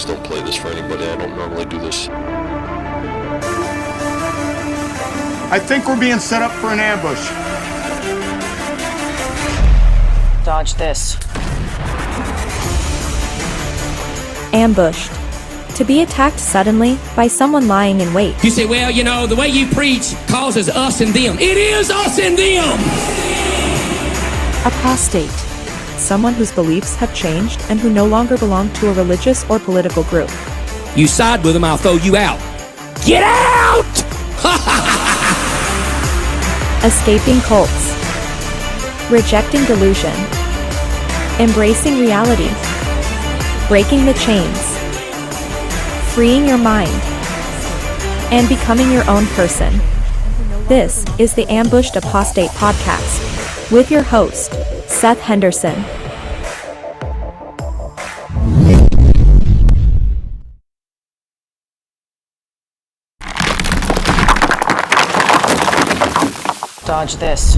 don't play this for anybody. I don't normally do this. I think we're being set up for an ambush. Dodge this. Ambushed. To be attacked suddenly by someone lying in wait. You say, well, you know, the way you preach causes us and them. It is us and them! Apostate. Someone whose beliefs have changed and who no longer belong to a religious or political group. You side with them, I'll throw you out. Get out! Escaping cults. Rejecting delusion. Embracing reality. Breaking the chains. Freeing your mind. And becoming your own person. This is the Ambushed Apostate Podcast with your host, Seth Henderson. Dodge this.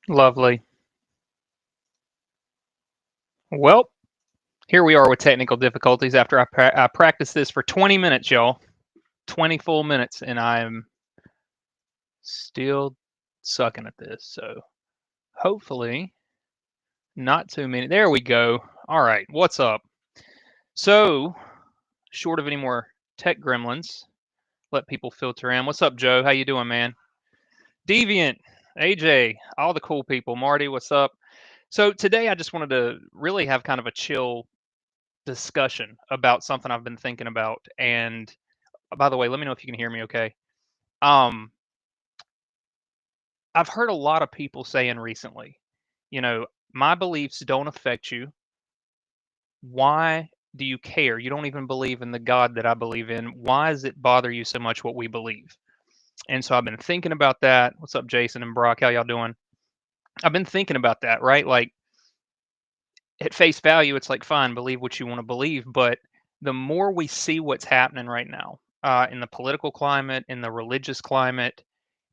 Lovely. Well, here we are with technical difficulties after I practiced this for 20 minutes, y'all. 20 full minutes, and I'm still sucking at this. So hopefully not too many. There we go. All right, what's up? So, short of any more tech gremlins, let people filter in. What's up, Joe? How you doing, man? Deviant, AJ, all the cool people. Marty, what's up? So today I just wanted to really have kind of a chill discussion about something I've been thinking about. And by the way, let me know if you can hear me okay. I've heard a lot of people saying recently, you know, my beliefs don't affect you. Why do you care? You don't even believe in the God that I believe in. Why does it bother you so much what we believe? And so I've been thinking about that. What's up, Jason and Brock? How y'all doing? I've been thinking about that, right? Like, at face value, it's like, fine, believe what you want to believe. But the more we see what's happening right now in the political climate, in the religious climate,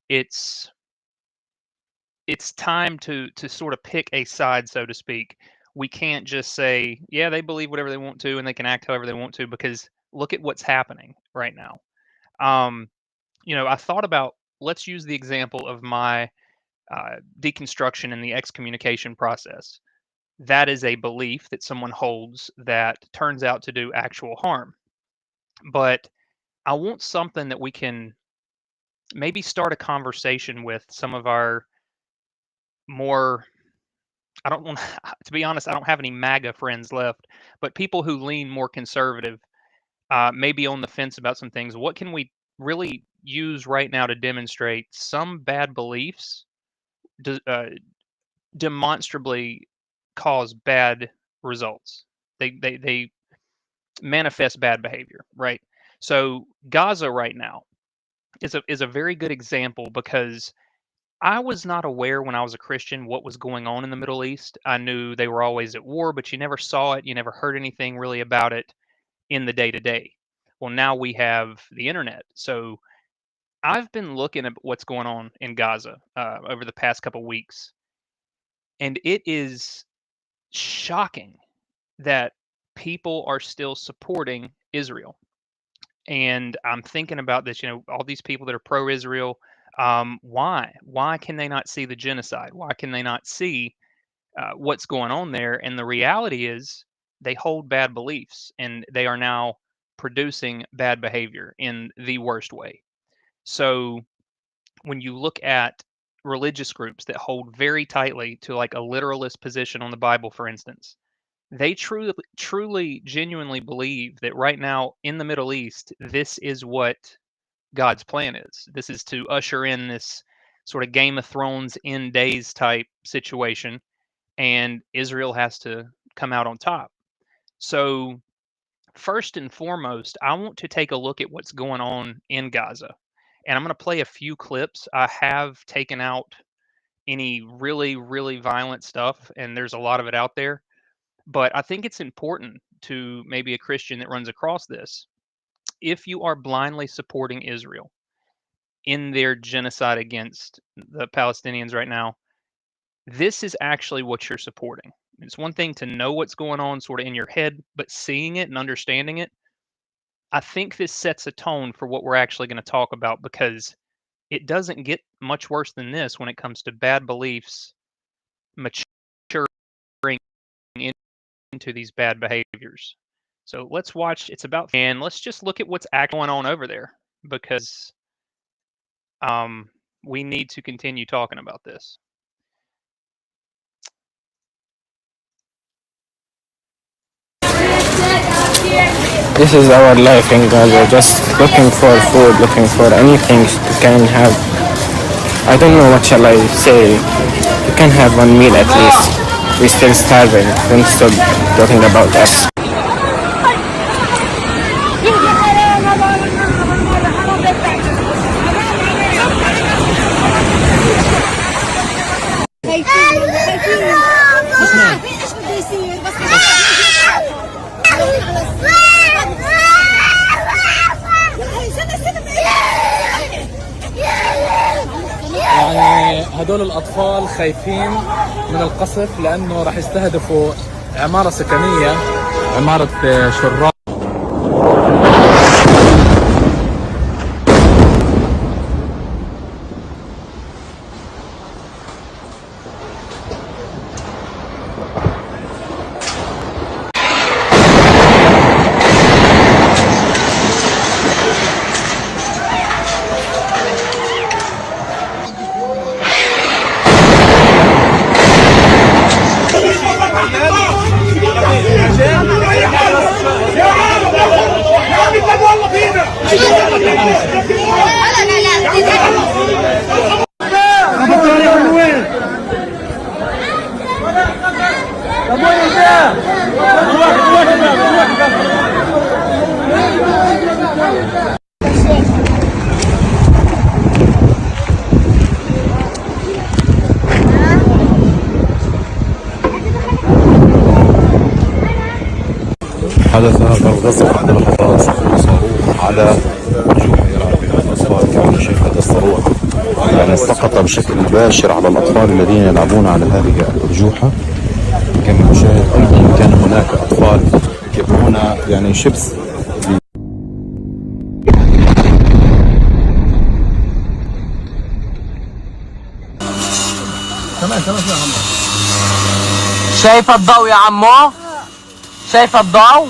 it's time to sort of pick a side, so to speak. We can't just say, yeah, they believe whatever they want to and they can act however they want to, because look at what's happening right now. You know, I thought about, let's use the example of my deconstruction and the excommunication process. That is a belief that someone holds that turns out to do actual harm. But I want something that we can maybe start a conversation with some of our more, I don't want to be honest, I don't have any MAGA friends left, but people who lean more conservative, maybe on the fence about some things. What can we really use right now to demonstrate some bad beliefs demonstrably cause bad results? They manifest bad behavior, right? So Gaza right now is a very good example, because I was not aware when I was a Christian what was going on in the Middle East. I knew they were always at war, but you never saw it. You never heard anything really about it in the day to day. Well, now we have the internet. So I've been looking at what's going on in Gaza over the past couple weeks, and it is shocking that people are still supporting Israel. And I'm thinking about this, you know, all these people that are pro-Israel, why? Why can they not see the genocide? Why can they not see what's going on there? And the reality is they hold bad beliefs, and they are now producing bad behavior in the worst way. So when you look at religious groups that hold very tightly to like a literalist position on the Bible, for instance, they truly, genuinely believe that right now in the Middle East, this is what God's plan is. This is to usher in this sort of Game of Thrones end days type situation, and Israel has to come out on top. So, first and foremost, I want to take a look at what's going on in Gaza. And I'm going to play a few clips. I have taken out any really, really violent stuff, and there's a lot of it out there. But I think it's important to maybe a Christian that runs across this. If you are blindly supporting Israel in their genocide against the Palestinians right now, this is actually what you're supporting. It's one thing to know what's going on sort of in your head, but seeing it and understanding it, I think this sets a tone for what we're actually going to talk about, because it doesn't get much worse than this when it comes to bad beliefs maturing into these bad behaviors. So let's watch. It's about, and let's just look at what's actually going on over there, because we need to continue talking about this. This is our life in Gaza, just looking for food, looking for anything to can have. I don't know what shall I say. You can have one meal at least. We're still starving. Don't stop talking about us. يعني هدول الأطفال خايفين من القصف لأنه راح يستهدفوا عمارة سكنية، عمارة شراب. حدث هذا الغزو عندما خطر صاروخ على أرجوحة عراقية. الأطفال كما نشاهد الصاروخ يعني سقط بشكل مباشر على الأطفال الذين يلعبون على هذه الأرجوحة. كما نشاهد أيضا كان هناك أطفال يبيعون يعني شيبس. شايف الضوء يا عمو؟ شايف الضوء؟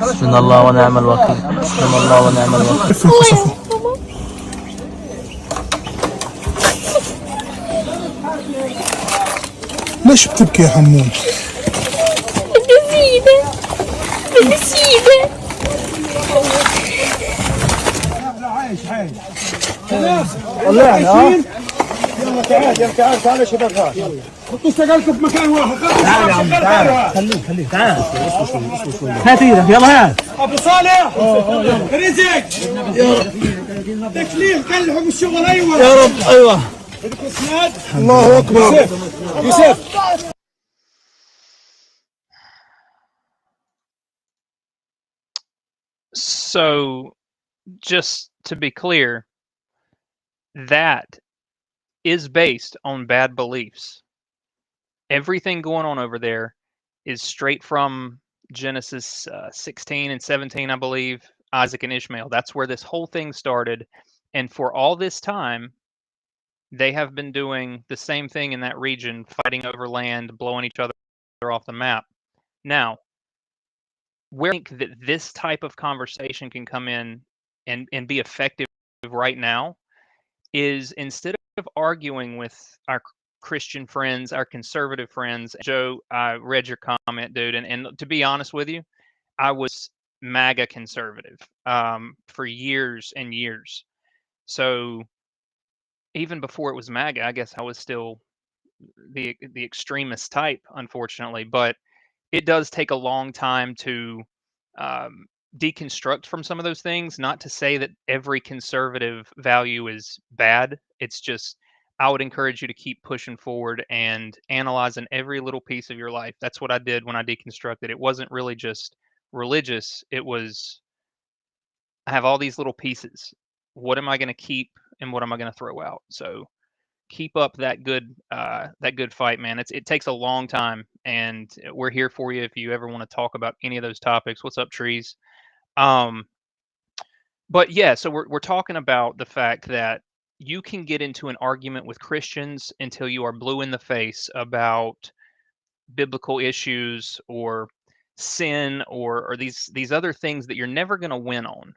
حسبنا الله ونعم الوكيل، حسبنا الله ونعم الوكيل. ليش بتبكي يا حمود؟ نسيبه عايش والله يلا تعال يلا تعال تعال يا شباب هاي حطوا اشتغلكم في مكان واحد. تعال يا عم تعال خليك تعال اصبر شوي هات ايدك يلا هات ابو صالح رزق يا رب تكليف كلحوا بالشغل. ايوه يا رب ايوه الله اكبر يوسف. So, just to be clear, that is based on bad beliefs. Everything going on over there is straight from Genesis 16 and 17, I believe, Isaac and Ishmael. That's where this whole thing started. And for all this time, they have been doing the same thing in that region, fighting over land, blowing each other off the map. Now, where I think that this type of conversation can come in and be effective right now is, instead of arguing with our Christian friends, our conservative friends. Joe, I read your comment, dude, and to be honest with you, I was MAGA conservative for years and years. So even before it was MAGA, I guess I was still the extremist type, unfortunately. But it does take a long time to deconstruct from some of those things. Not to say that every conservative value is bad. It's just, I would encourage you to keep pushing forward and analyzing every little piece of your life. That's what I did when I deconstructed. It wasn't really just religious. It was I have all these little pieces. What am I going to keep and what am I going to throw out? So keep up that good fight, man. It takes a long time, and we're here for you if you ever want to talk about any of those topics. What's up, trees? Um, but yeah, so we're talking about the fact that you can get into an argument with Christians until you are blue in the face about biblical issues or sin or these other things that you're never going to win on.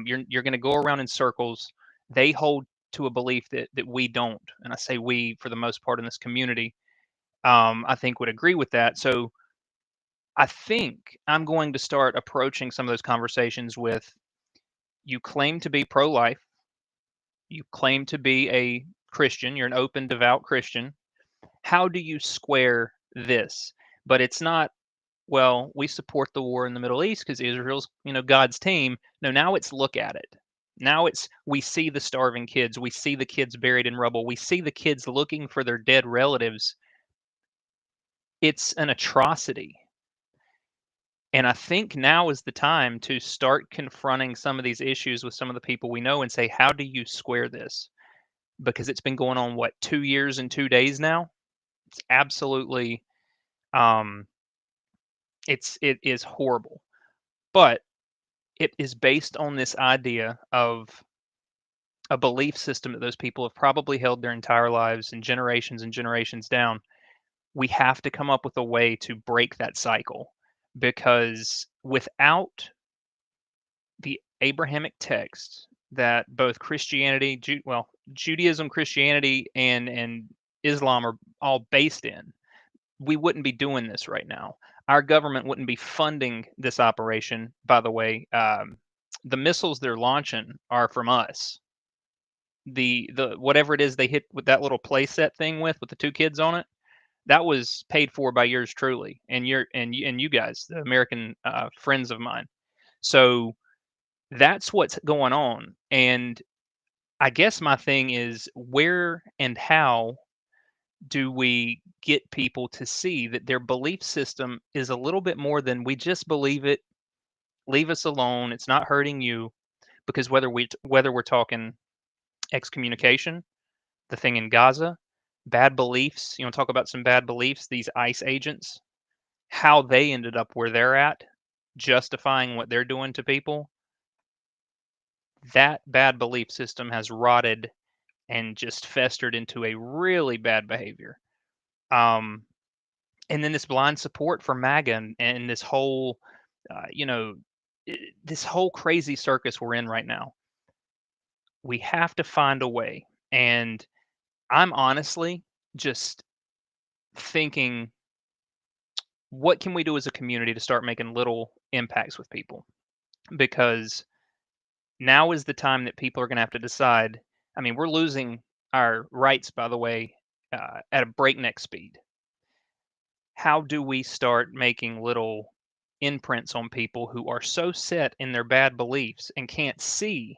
You're going to go around in circles. They hold to a belief that we don't, and I say we for the most part in this community. I think would agree with that. So I think I'm going to start approaching some of those conversations with, you claim to be pro-life, you claim to be a Christian, you're an open, devout Christian. How do you square this? But it's not, well, we support the war in the Middle East because Israel's, God's team. No, now it's look at it. Now it's, we see the starving kids, we see the kids buried in rubble, we see the kids looking for their dead relatives. It's an atrocity. And I think now is the time to start confronting some of these issues with some of the people we know and say, how do you square this? Because it's been going on, what, 2 years and 2 days now? It's absolutely, um, it is horrible. But it is based on this idea of a belief system that those people have probably held their entire lives and generations down. We have to come up with a way to break that cycle, because without the Abrahamic texts that both Christianity, Judaism, Christianity, and Islam are all based in, we wouldn't be doing this right now. Our government wouldn't be funding this operation. By the way, the missiles they're launching are from us. The whatever it is they hit with that little playset thing with the two kids on it, that was paid for by yours truly and you guys, the American friends of mine. So that's what's going on. And I guess my thing is, where and how do we get people to see that their belief system is a little bit more than we just believe it, leave us alone, it's not hurting you? Because whether we're talking excommunication, the thing in Gaza, bad beliefs, talk about some bad beliefs, these ICE agents, how they ended up where they're at, justifying what they're doing to people. That bad belief system has rotted and just festered into a really bad behavior. Um, and then this blind support for MAGA and this whole, this whole crazy circus we're in right now. We have to find a way. And I'm honestly just thinking, what can we do as a community to start making little impacts with people? Because now is the time that people are going to have to decide. I mean, we're losing our rights, by the way, at a breakneck speed. How do we start making little imprints on people who are so set in their bad beliefs and can't see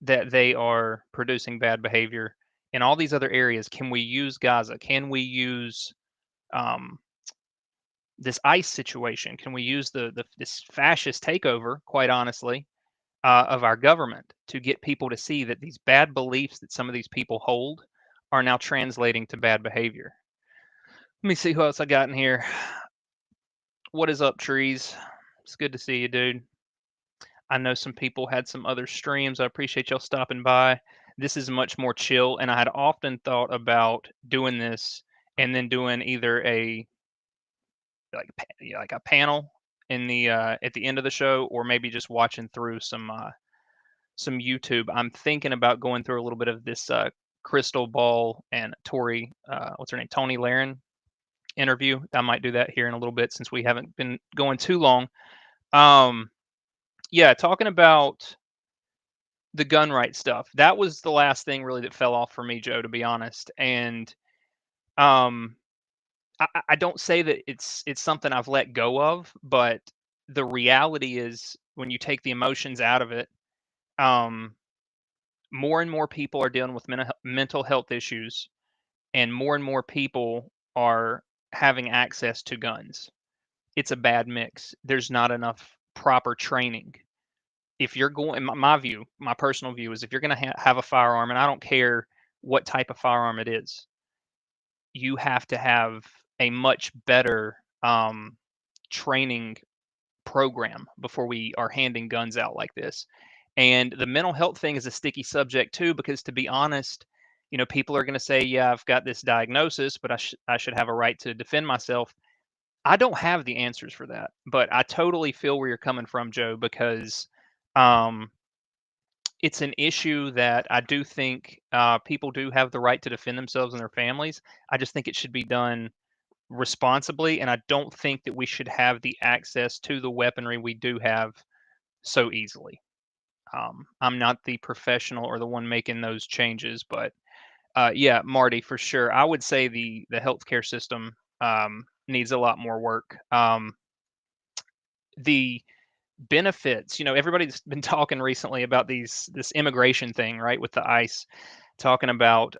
that they are producing bad behavior in all these other areas? Can we use Gaza? Can we use um, this ICE situation? Can we use this fascist takeover, quite honestly, of our government to get people to see that these bad beliefs that some of these people hold are now translating to bad behavior? Let me see who else I got in here. What is up, trees? It's good to see you, dude. I know some people had some other streams. I appreciate y'all stopping by. This is much more chill, and I had often thought about doing this and then doing either a like a panel in the at the end of the show, or maybe just watching through some YouTube. I'm thinking about going through a little bit of this Crystal Ball and Tori, what's her name, Tony Laren interview. I might do that here in a little bit since we haven't been going too long. Yeah, talking about the gun rights stuff. That was the last thing really that fell off for me, Joe, to be honest. And um, I don't say that it's something I've let go of, but the reality is when you take the emotions out of it, more and more people are dealing with mental health issues, and more people are having access to guns. It's a bad mix. There's not enough proper training. if you're going, my view, my personal view is if you're going to have a firearm, and I don't care what type of firearm it is, you have to have a much better training program before we are handing guns out like this. And the mental health thing is a sticky subject too, because to be honest, people are going to say, yeah, I've got this diagnosis, but I should have a right to defend myself. I don't have the answers for that, but I totally feel where you're coming from, Joe, because um, it's an issue that I do think people do have the right to defend themselves and their families. I just think it should be done responsibly, and I don't think that we should have the access to the weaponry we do have so easily. I'm not the professional or the one making those changes, but yeah, Marty, for sure. I would say the healthcare system needs a lot more work. The benefits, everybody's been talking recently about this immigration thing, right, with the ICE, talking about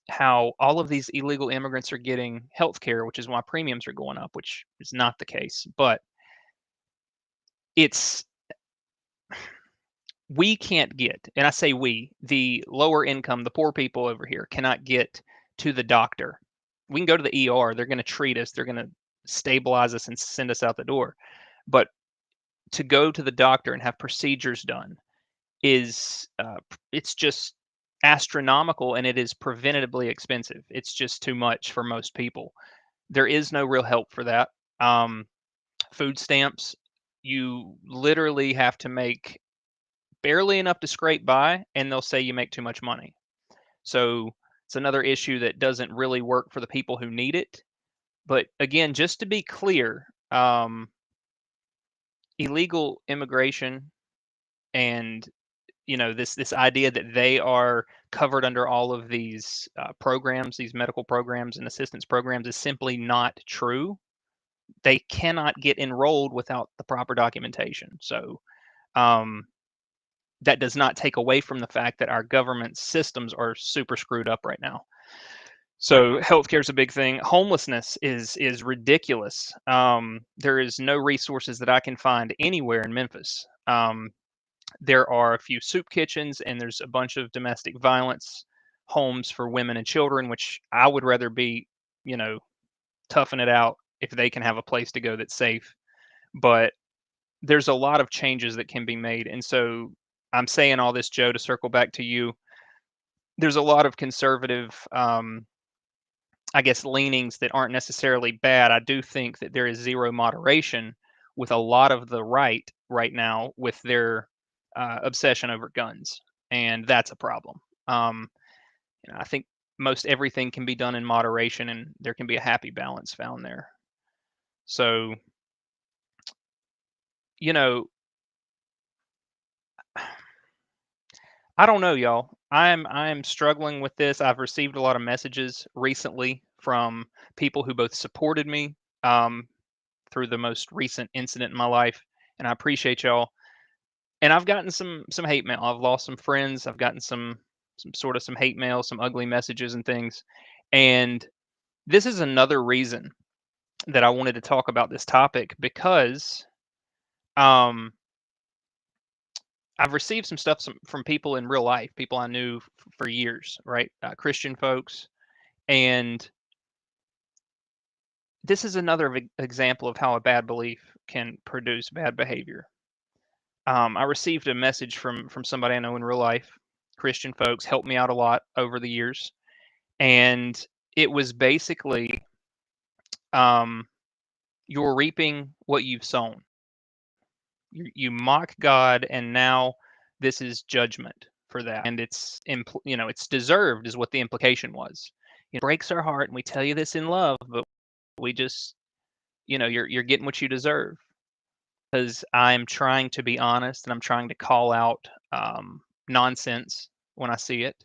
how all of these illegal immigrants are getting health care, which is why premiums are going up, which is not the case. But it's we can't get, and I say we, the lower income, the poor people over here cannot get to the doctor. We can go to the ER, they're going to treat us, they're going to stabilize us and send us out the door. But to go to the doctor and have procedures done is it's just astronomical, and it is preventatively expensive. It's just too much for most people. There is no real help for that. Food stamps, you literally have to make barely enough to scrape by, and they'll say you make too much money. So it's another issue that doesn't really work for the people who need it. But again, just to be clear, illegal immigration and this idea that they are covered under all of these programs, these medical programs and assistance programs, is simply not true. They cannot get enrolled without the proper documentation. So um, that does not take away from the fact that our government systems are super screwed up right now. So healthcare is a big thing. Homelessness is ridiculous. There is no resources that I can find anywhere in Memphis. There are a few soup kitchens, and there's a bunch of domestic violence homes for women and children, which I would rather be, toughing it out if they can have a place to go that's safe. But there's a lot of changes that can be made. And so I'm saying all this, Joe, to circle back to you. There's a lot of conservative, I guess, leanings that aren't necessarily bad. I do think that there is zero moderation with a lot of the right now with their obsession over guns, and that's a problem. I think most everything can be done in moderation, and there can be a happy balance found there. So, you know, I don't know, y'all. I'm struggling with this. I've received a lot of messages recently from people who both supported me um, through the most recent incident in my life, and I appreciate y'all. And I've gotten some hate mail. I've lost some friends. I've gotten some hate mail, some ugly messages and things. And this is another reason that I wanted to talk about this topic, because um, I've received some stuff from people in real life, people I knew for years, right? Christian folks. And this is another example of how a bad belief can produce bad behavior. I received a message from somebody I know in real life. Christian folks helped me out a lot over the years, and it was basically, um, you're reaping what you've sown. You mock God, and now this is judgment for that, and it's deserved, is what the implication was. It breaks our heart, and we tell you this in love, but we just, you're getting what you deserve. Because I'm trying to be honest, and I'm trying to call out nonsense when I see it.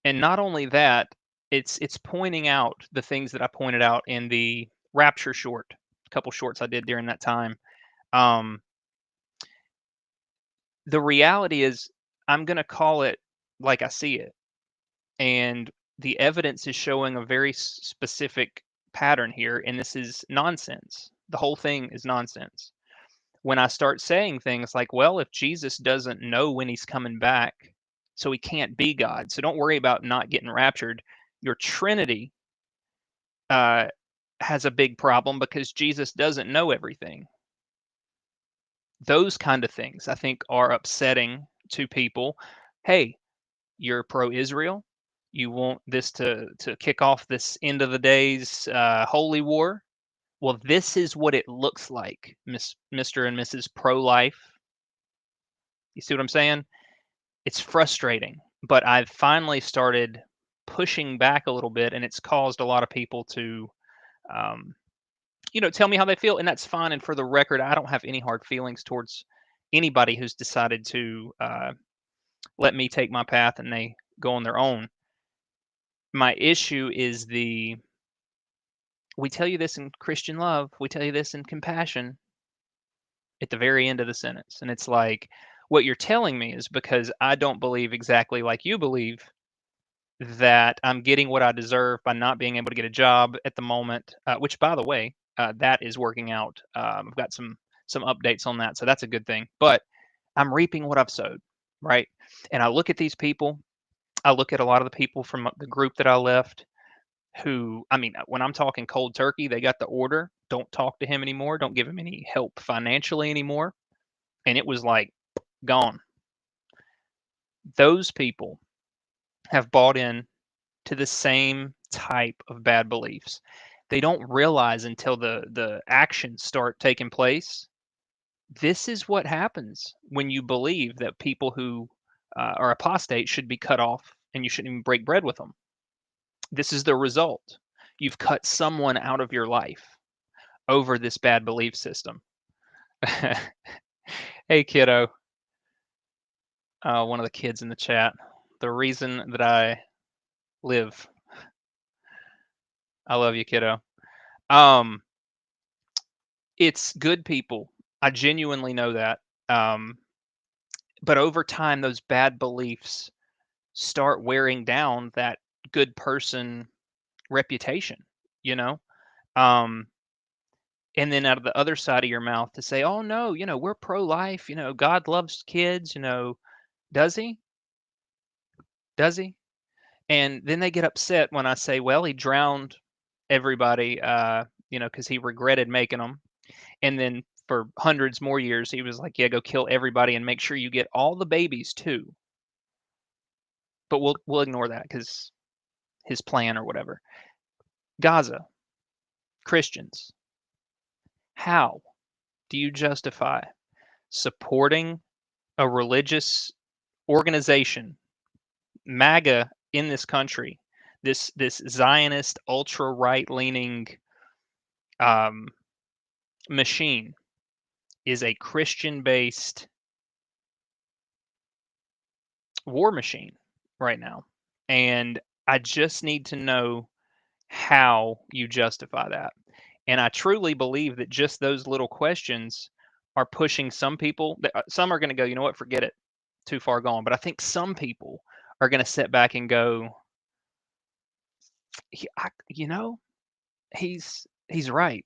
And not only that, it's pointing out the things that I pointed out in the Rapture short, a couple shorts I did during that time. Um, the reality is, I'm going to call it like I see it, and the evidence is showing a very specific pattern here, and this is nonsense. The whole thing is nonsense. when I start saying things like, well, if Jesus doesn't know when he's coming back, so he can't be God. So don't worry about not getting raptured. Your Trinity uh, has a big problem because Jesus doesn't know everything. Those kind of things I think are upsetting to people. Hey, you're pro-Israel. You want this to kick off this end of the days holy war. Well, this is what it looks like, Mr. and Mrs. Pro-life. You see what I'm saying? It's frustrating, but I've finally started pushing back a little bit, and it's caused a lot of people to, um, tell me how they feel, and that's fine. And for the record, I don't have any hard feelings towards anybody who's decided to let me take my path and they go on their own. My issue is we tell you this in Christian love, we tell you this in compassion at the very end of the sentence. And it's like, what you're telling me is because I don't believe exactly like you believe that I'm getting what I deserve by not being able to get a job at the moment, which, by the way, that is working out. I've got some updates on that, so that's a good thing. But I'm reaping what I've sowed, right? And I look at these people. I look at a lot of the people from the group that I left who, I mean, when I'm talking cold turkey, they got the order, don't talk to him anymore, don't give him any help financially anymore. And it was like gone. Those people have bought in to the same type of bad beliefs. They don't realize until the actions start taking place. This is what happens when you believe that people who are apostate should be cut off and you shouldn't even break bread with them. This is the result. You've cut someone out of your life over this bad belief system. Hey, kiddo. One of the kids in the chat. The reason that I live. I love you, kiddo. It's good people. I genuinely know that. But over time, those bad beliefs start wearing down that good person reputation, you know? Um, and then out of the other side of your mouth to say, oh, no, we're pro life. God loves kids. Does he? Does he? And then they get upset when I say, well, he drowned everybody, because he regretted making them. And then for hundreds more years, he was like, yeah, go kill everybody and make sure you get all the babies too. But we'll ignore that because his plan or whatever. Gaza, Christians, how do you justify supporting a religious organization, MAGA, in this country, this Zionist ultra right leaning machine is a Christian based war machine right now, and I just need to know how you justify that. And I truly believe that just those little questions are pushing some people. Some are going to go, you know what, forget it, too far gone. But I think some people are going to sit back and go, he's right.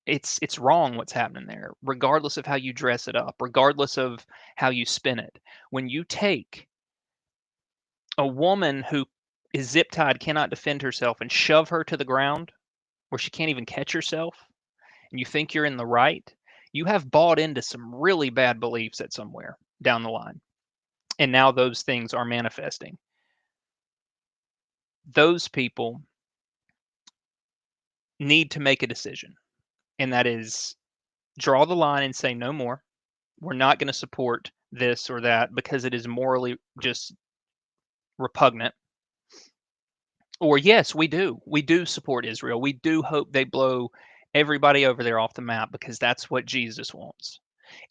It's wrong what's happening there, regardless of how you dress it up, regardless of how you spin it. When you take a woman who is zip tied, cannot defend herself, and shove her to the ground where she can't even catch herself, and you think you're in the right, you have bought into some really bad beliefs at somewhere down the line. And now those things are manifesting. Those people need to make a decision, and that is draw the line and say no more. We're not going to support this or that because it is morally just repugnant. Or yes, we do support Israel. We do hope they blow everybody over there off the map because that's what Jesus wants.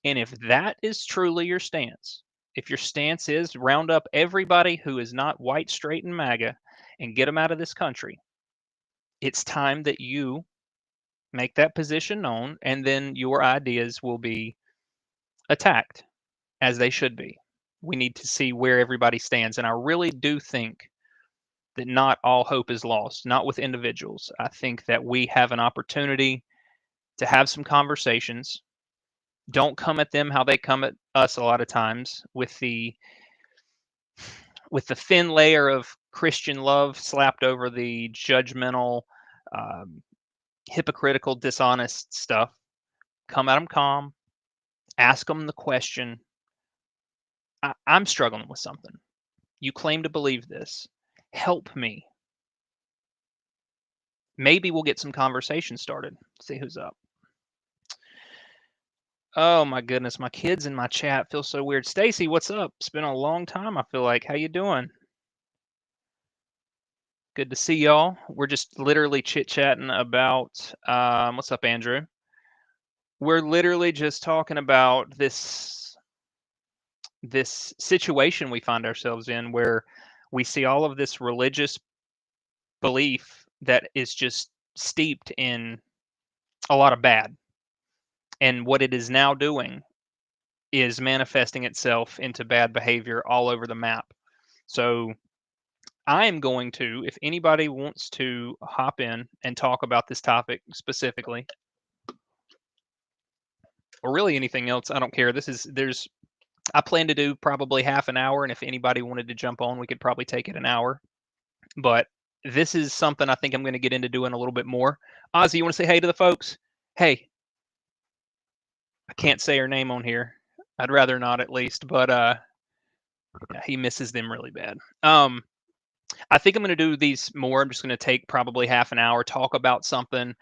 And if that is truly your stance, if your stance is round up everybody who is not white, straight, and MAGA and get them out of this country, it's time that you make that position known, and then your ideas will be attacked as they should be. We need to see where everybody stands. And I really do think that not all hope is lost, not with individuals. I think that we have an opportunity to have some conversations Don't come at them how they come at us a lot of times, with the thin layer of Christian love slapped over the judgmental, um, hypocritical, dishonest stuff. Come at them calm. Ask them the question. I'm struggling with something. You claim to believe this. Help me. Maybe we'll get some conversation started. See who's up. Oh my goodness, my kids in my chat feel so weird. Stacy, what's up? It's been a long time, I feel like. How you doing? Good to see y'all. We're just literally chit-chatting about what's up, Andrew? We're literally just talking about this situation we find ourselves in, where we see all of this religious belief that is just steeped in a lot of bad. And what it is now doing is manifesting itself into bad behavior all over the map. So I am going to, if anybody wants to hop in and talk about this topic specifically, or really anything else, I don't care. I plan to do probably half an hour, and if anybody wanted to jump on, we could probably take it an hour. But this is something I think I'm going to get into doing a little bit more. Ozzy, you want to say hey to the folks? Hey, I can't say her name on here. I'd rather not, at least, but yeah, he misses them really bad. I think I'm going to do these more. I'm just going to take probably half an hour, talk about something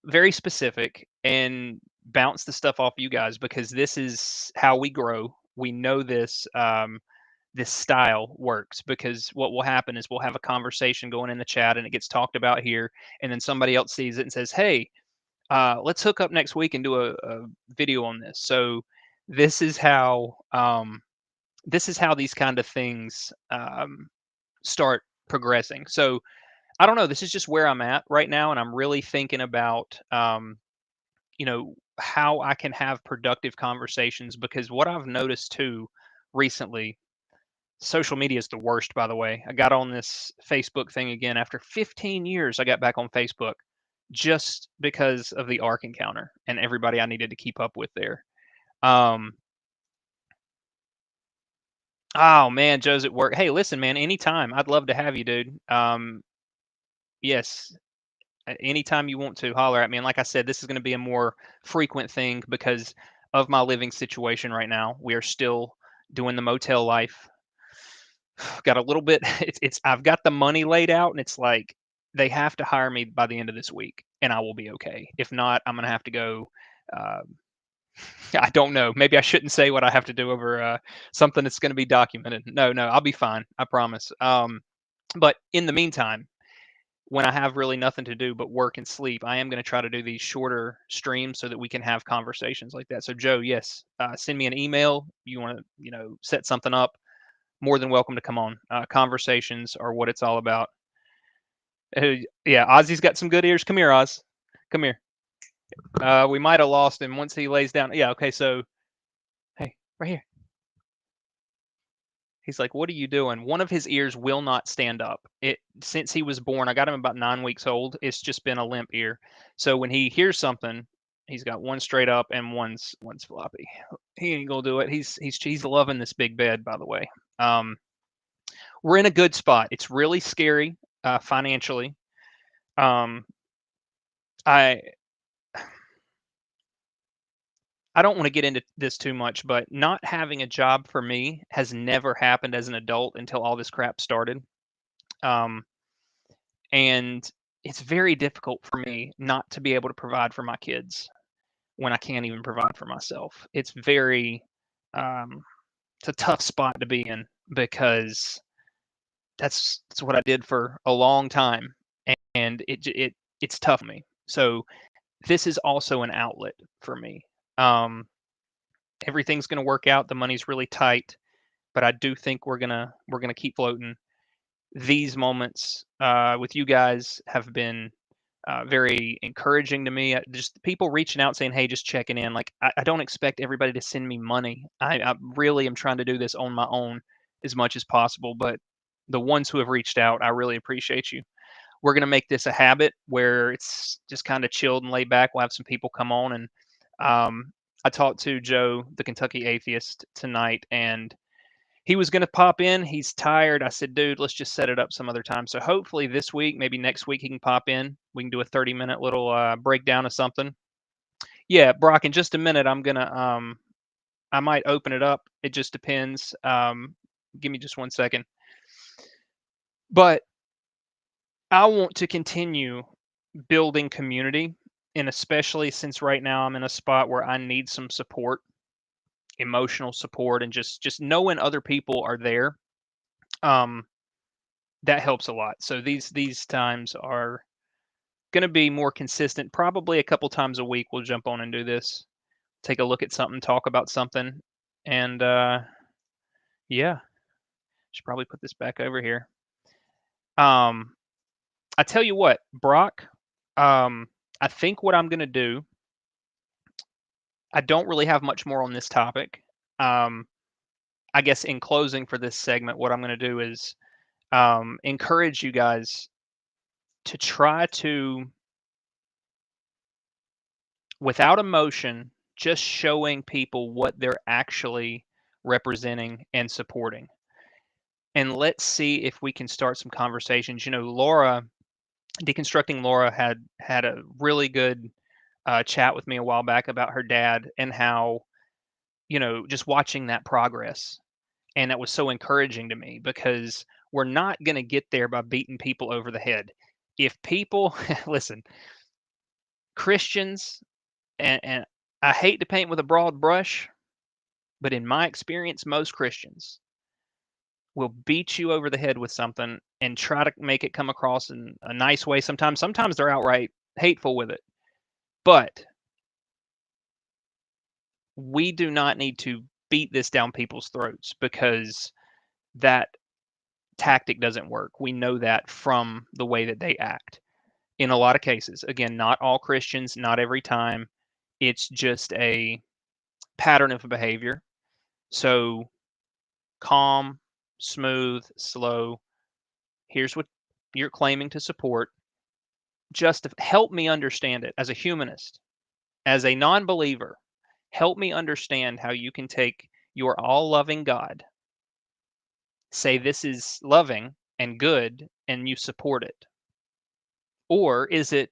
very specific, and bounce the stuff off you guys, because this is how we grow. We know this. This style works, because what will happen is we'll have a conversation going in the chat, and it gets talked about here, and then somebody else sees it and says, "Hey, let's hook up next week and do a video on this." So this is how these kind of things start progressing. So I don't know. This is just where I'm at right now, and I'm really thinking about how I can have productive conversations, because what I've noticed too recently, social media is the worst, by the way. I got on this Facebook thing again after 15 years. I got back on Facebook just because of the Ark encounter and everybody I needed to keep up with there. Oh man, Joe's at work. Hey, listen, man, anytime. I'd love to have you, dude. Yes, anytime you want to, holler at me. And like I said, this is going to be a more frequent thing because of my living situation right now. We are still doing the motel life. Got a little bit. It's. I've got the money laid out, and it's like they have to hire me by the end of this week, and I will be okay. If not, I'm gonna have to go. Uh, I don't know. Maybe I shouldn't say what I have to do over something that's going to be documented. No, I'll be fine. I promise. But in the meantime, when I have really nothing to do but work and sleep, I am going to try to do these shorter streams so that we can have conversations like that. So Joe, yes, send me an email. You want to, set something up. More than welcome to come on. Conversations are what it's all about. Yeah, Ozzy's got some good ears. Come here, Oz. Come here. We might have lost him once he lays down. Yeah, okay, so, hey, right here. He's like, what are you doing? One of his ears will not stand up. Since he was born, I got him about 9 weeks old. It's just been a limp ear. So when he hears something, he's got one straight up and one's floppy. He ain't gonna do it. He's loving this big bed, by the way. We're in a good spot. It's really scary financially. I don't want to get into this too much, but not having a job for me has never happened as an adult until all this crap started. Um, and it's very difficult for me not to be able to provide for my kids when I can't even provide for myself. It's it's a tough spot to be in, because that's what I did for a long time, and it's tough for me. So this is also an outlet for me. Everything's going to work out. The money's really tight, but I do think we're gonna keep floating. These moments with you guys have been very encouraging to me. Just people reaching out saying, "Hey, just checking in." Like I don't expect everybody to send me money. I really am trying to do this on my own as much as possible. But the ones who have reached out, I really appreciate you. We're gonna make this a habit where it's just kind of chilled and laid back. We'll have some people come on, and I talked to Joe, the Kentucky atheist, tonight, and he was going to pop in. He's tired. I said, dude, let's just set it up some other time. So hopefully this week, maybe next week, he can pop in. We can do a 30-minute little breakdown of something. Yeah, Brock, in just a minute, I'm going to, I might open it up. It just depends. Give me just 1 second. But I want to continue building community, and especially since right now I'm in a spot where I need some support, emotional support, and just knowing other people are there. That helps a lot. So these times are going to be more consistent. Probably a couple times a week we'll jump on and do this. Take a look at something, talk about something, and yeah, should probably put this back over here. I tell you what, Brock, I think what I'm going to do, I don't really have much more on this topic. I guess in closing for this segment, what I'm going to do is encourage you guys to try to, without emotion, just showing people what they're actually representing and supporting. And let's see if we can start some conversations. You know, Laura, Deconstructing Laura had a really good chat with me a while back about her dad and how, you know, just watching that progress. And that was so encouraging to me because we're not going to get there by beating people over the head. If people, listen, Christians, and I hate to paint with a broad brush, but in my experience, most Christians will beat you over the head with something and try to make it come across in a nice way. Sometimes they're outright hateful with it. But we do not need to beat this down people's throats because that tactic doesn't work. We know that from the way that they act. In a lot of cases, again, not all Christians, not every time. It's just a pattern of behavior. So calm, smooth, slow. Here's what you're claiming to support. Just help me understand it as a humanist, as a non-believer. Help me understand how you can take your all-loving God, say this is loving and good, and you support it. Or is it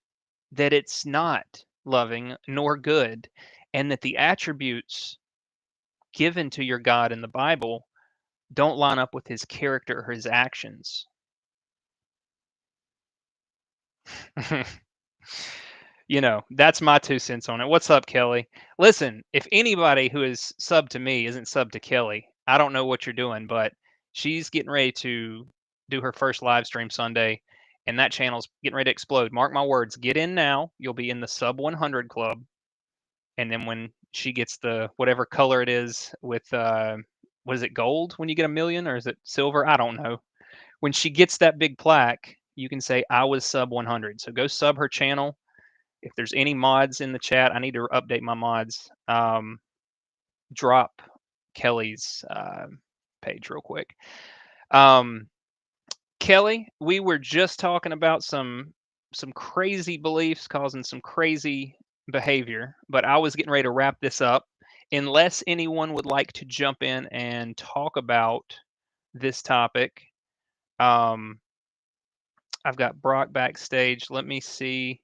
that it's not loving nor good, and that the attributes given to your God in the Bible don't line up with his character or his actions? You know, that's my 2 cents on it. What's up, Kelly? Listen, if anybody who is subbed to me isn't subbed to Kelly, I don't know what you're doing, but she's getting ready to do her first live stream Sunday, and that channel's getting ready to explode. Mark my words, get in now. You'll be in the sub 100 club. And then when she gets the whatever color it is with, what is it, gold when you get 1,000,000, or is it silver? I don't know. When she gets that big plaque, you can say, I was sub 100. So go sub her channel. If there's any mods in the chat, I need to update my mods. Drop Kelly's page real quick. Kelly, we were just talking about some crazy beliefs causing some crazy behavior, but I was getting ready to wrap this up. Unless anyone would like to jump in and talk about this topic, I've got Brock backstage. Let me see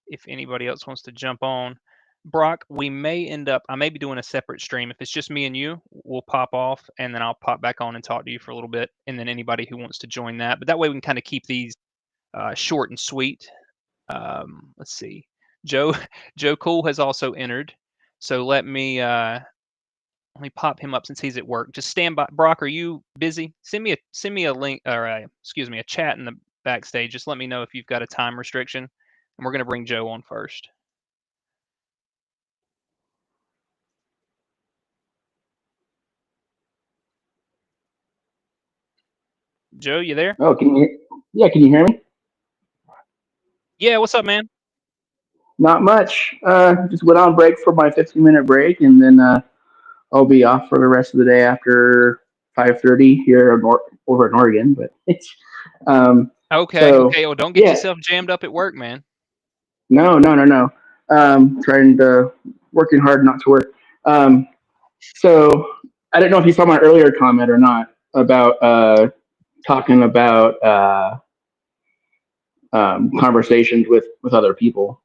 if anybody else wants to jump on. Brock, I may be doing a separate stream. If it's just me and you, we'll pop off and then I'll pop back on and talk to you for a little bit. And then anybody who wants to join that. But that way we can kind of keep these short and sweet. Let's see. Joe Cool has also entered. So let me pop him up since he's at work. Just stand by. Brock, are you busy? Send me a link, or a chat in the backstage. Just let me know if you've got a time restriction. And we're going to bring Joe on first. Joe, you there? Oh, can you hear me? Yeah, what's up, man? Not much. Just went on break for my 15-minute break, and then I'll be off for the rest of the day after 5:30 here over in Oregon. But it's okay. Well, don't get yourself jammed up at work, man. No. Trying to working hard not to work. So I don't know if you saw my earlier comment or not about talking about conversations with other people.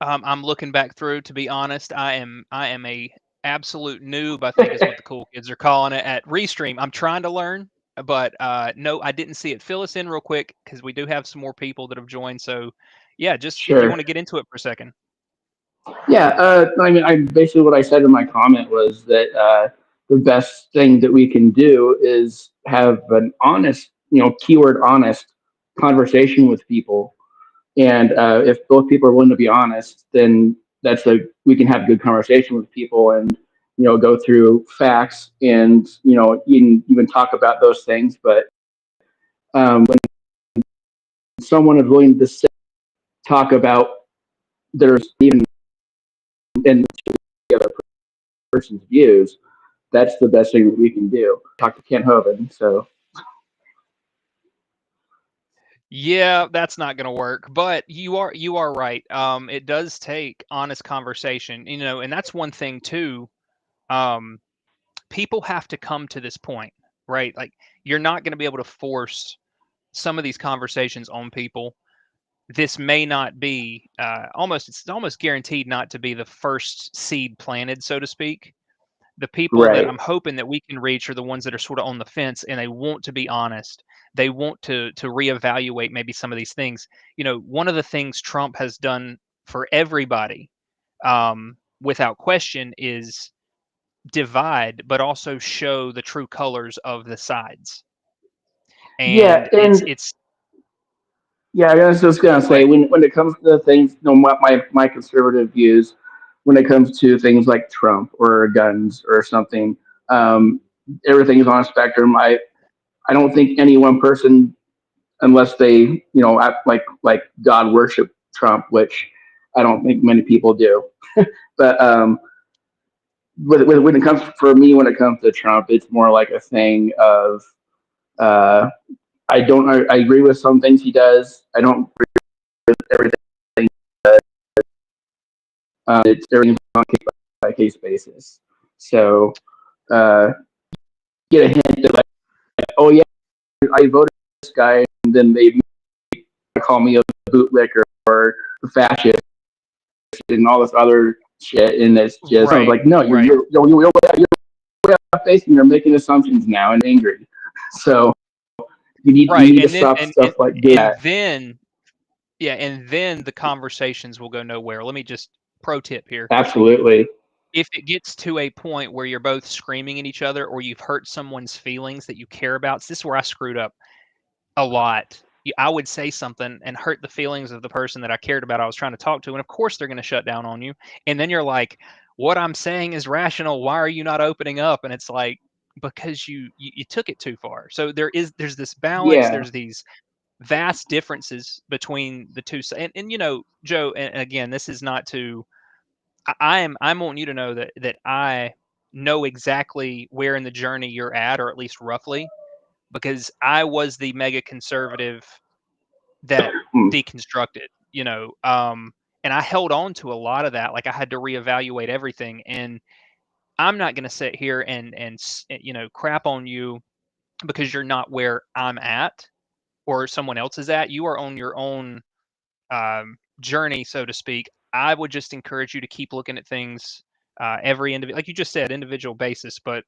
I'm looking back through. To be honest, I am a absolute noob, I think is what the cool kids are calling it at Restream. I'm trying to learn, but no, I didn't see it. Fill us in real quick because we do have some more people that have joined. So, yeah, just if you want to get into it for a second. Yeah, I mean, basically what I said in my comment was that the best thing that we can do is have an honest, keyword honest conversation with people. And if both people are willing to be honest, then we can have a good conversation with people and, go through facts and, even talk about those things. But when someone is willing to talk about their even and the other person's views, that's the best thing that we can do. Talk to Ken Hovind. So Yeah, that's not going to work. But you are right. It does take honest conversation, and that's one thing too. People have to come to this point, right? Like you're not going to be able to force some of these conversations on people. This may not be it's almost guaranteed not to be the first seed planted, so to speak. The people that I'm hoping that we can reach are the ones that are sort of on the fence and they want to be honest. They want to reevaluate maybe some of these things. One of the things Trump has done for everybody, without question, is divide, but also show the true colors of the sides. And it's yeah, I was just gonna say when it comes to things, my conservative views, when it comes to things like Trump or guns or something, everything is on a spectrum. I don't think any one person, unless they act like God worship Trump, which I don't think many people do. But when it comes when it comes to Trump, it's more like a thing of I agree with some things he does. I don't agree with everything he does. It's everything on a case by case basis. So get a hint of like, oh yeah, I voted for this guy, and then they call me a bootlicker or a fascist and all this other shit, and it's just I was like, no, you're way off base, and you're making assumptions now and angry. So you need to stop stuff like that. And then the conversations will go nowhere. Let me just pro tip here. Absolutely. If it gets to a point where you're both screaming at each other or you've hurt someone's feelings that you care about, this is where I screwed up a lot. I would say something and hurt the feelings of the person that I cared about, I was trying to talk to. And of course, they're going to shut down on you. And then you're like, what I'm saying is rational. Why are you not opening up? And it's like, because you took it too far. So there's this balance. Yeah. There's these vast differences between the two. And Joe, and again, this is not to, I want you to know that I know exactly where in the journey you're at, or at least roughly, because I was the mega conservative that deconstructed, and I held on to a lot of that. Like I had to reevaluate everything, and I'm not going to sit here and crap on you because you're not where I'm at or someone else is at. You are on your own journey, so to speak. I would just encourage you to keep looking at things every individual, like you just said, individual basis. But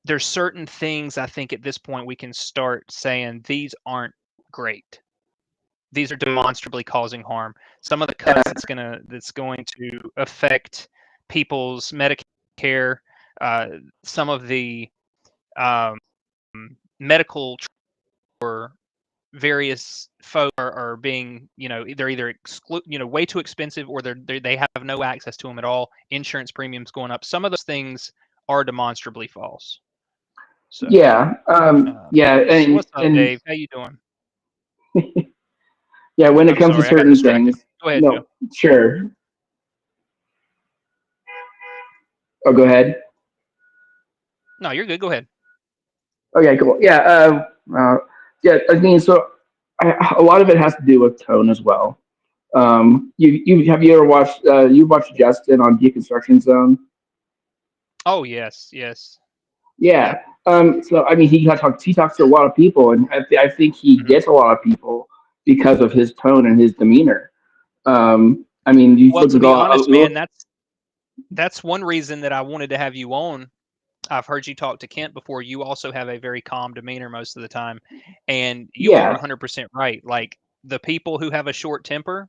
there's certain things I think at this point we can start saying these aren't great. These are demonstrably causing harm. Some of the cuts that's going to affect people's Medicare. Some of the medical or various folks are being, they're either way too expensive, or they have no access to them at all. Insurance premiums going up. Some of those things are demonstrably false. So yeah, and what's up, Dave? How you doing? Yeah, when it comes to sorry, I got certain distracted. things. Go ahead, No, Joe. sure. Oh, go ahead. No, you're good. Go ahead. Okay, cool. Yeah, yeah. I mean, so a lot of it has to do with tone as well. You have you ever watched you watched Justin on Deconstruction Zone? Oh yes, yes. Yeah. So I mean, he talks to a lot of people, and I think he Mhm. gets a lot of people because of his tone and his demeanor. I mean, you Well, look to at be honest, man, look, that's one reason that I wanted to have you on. I've heard you talk to Kent before. You also have a very calm demeanor most of the time, and you are yeah, 100% right. Like the people who have a short temper,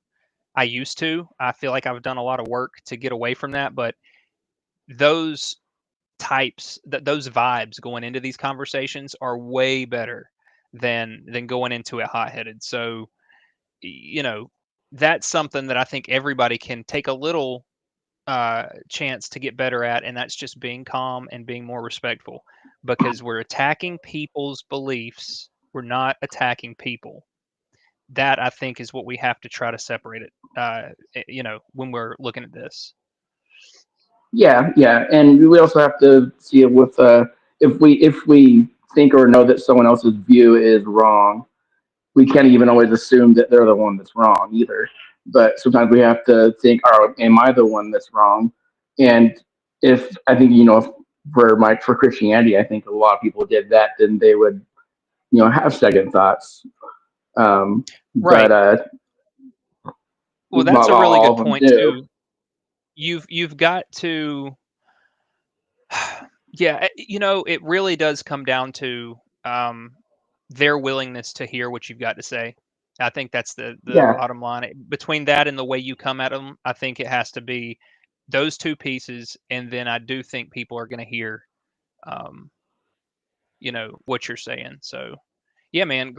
I used to. I feel like I've done a lot of work to get away from that, but those those vibes going into these conversations are way better than going into it hot-headed. So, you know, that's something that I think everybody can take a little chance to get better at, and that's just being calm and being more respectful, because we're attacking people's beliefs. We're not attacking people. That I think is what we have to try to separate it. When we're looking at this. yeah, and we also have to see it with if we think or know that someone else's view is wrong, we can't even always assume that they're the one that's wrong either. But sometimes we have to think, "Oh, am I the one that's wrong?" And if I think for Christianity, I think a lot of people did that, then they would have second thoughts. But Right. Well, that's not a really all good of them point do. too. You've got to yeah, it really does come down to their willingness to hear what you've got to say. I think that's the Yeah, bottom line. Between that and the way you come at them, I think it has to be those two pieces, and then I do think people are going to hear, um, what you're saying. So, yeah, man, yeah,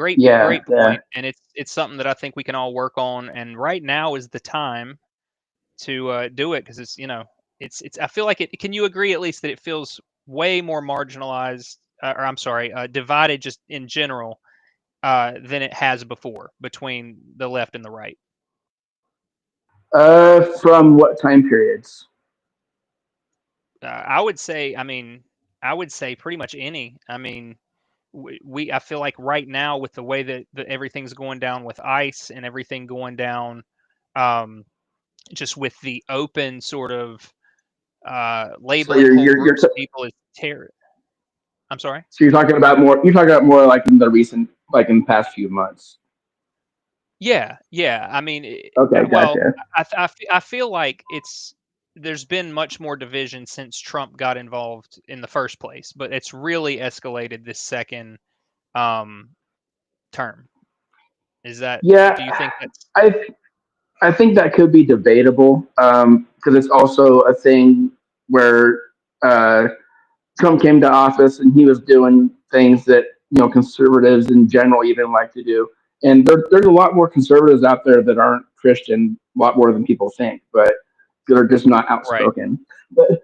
great yeah. point, and it's something that I think we can all work on. And right now is the time to do it because it's. I feel like it. Can you agree at least that it feels way more marginalized, or I'm sorry, divided just in general than it has before between the left and the right? From what time periods? I would say, I would say pretty much any. I mean, I feel like right now with the way that everything's going down with ICE and everything going down, um, just with the open sort of So labeling whole groups of so people as terror. I'm sorry. you're talking about more. You're talking about more like in the recent, like in the past few months. Yeah, yeah. I mean, Okay, well, gotcha. I feel like there's been much more division since Trump got involved in the first place, but it's really escalated this second um, term. Yeah, Do you think that's I I think that could be debatable because it's also a thing where uh, Trump came to office and he was doing things that conservatives in general even like to do. And there's a lot more conservatives out there that aren't Christian, a lot more than people think, but they're just not right? outspoken. But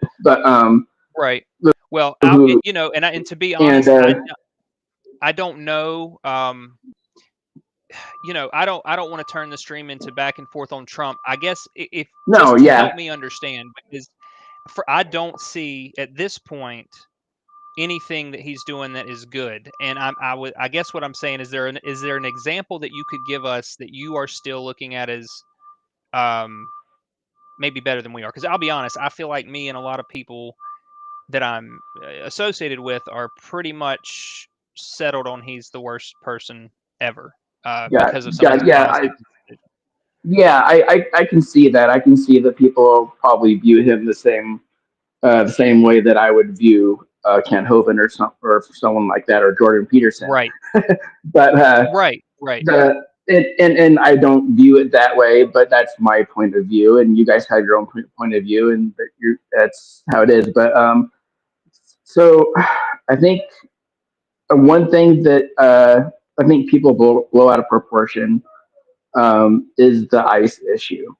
Right. Well, who and to be and honest, I don't know. I don't want to turn the stream into back and forth on Trump. I guess if no, just to yeah, help me understand, because I don't see at this point anything that he's doing that is good. And I guess what I'm saying is is there an example that you could give us that you are still looking at as um maybe better than we are? Because I'll be honest, I feel like me and a lot of people that I'm associated with are pretty much settled on he's the worst person ever yeah, because of some of yeah, his yeah. policies. I can see that. I can see that people probably view him the same way that I would view Kent Hovind or someone like that or Jordan Peterson. Right, But right. and I don't view it that way. But that's my point of view, and you guys have your own point of view, and that's how it is. But so I think one thing that I think people blow out of proportion is the ICE issue.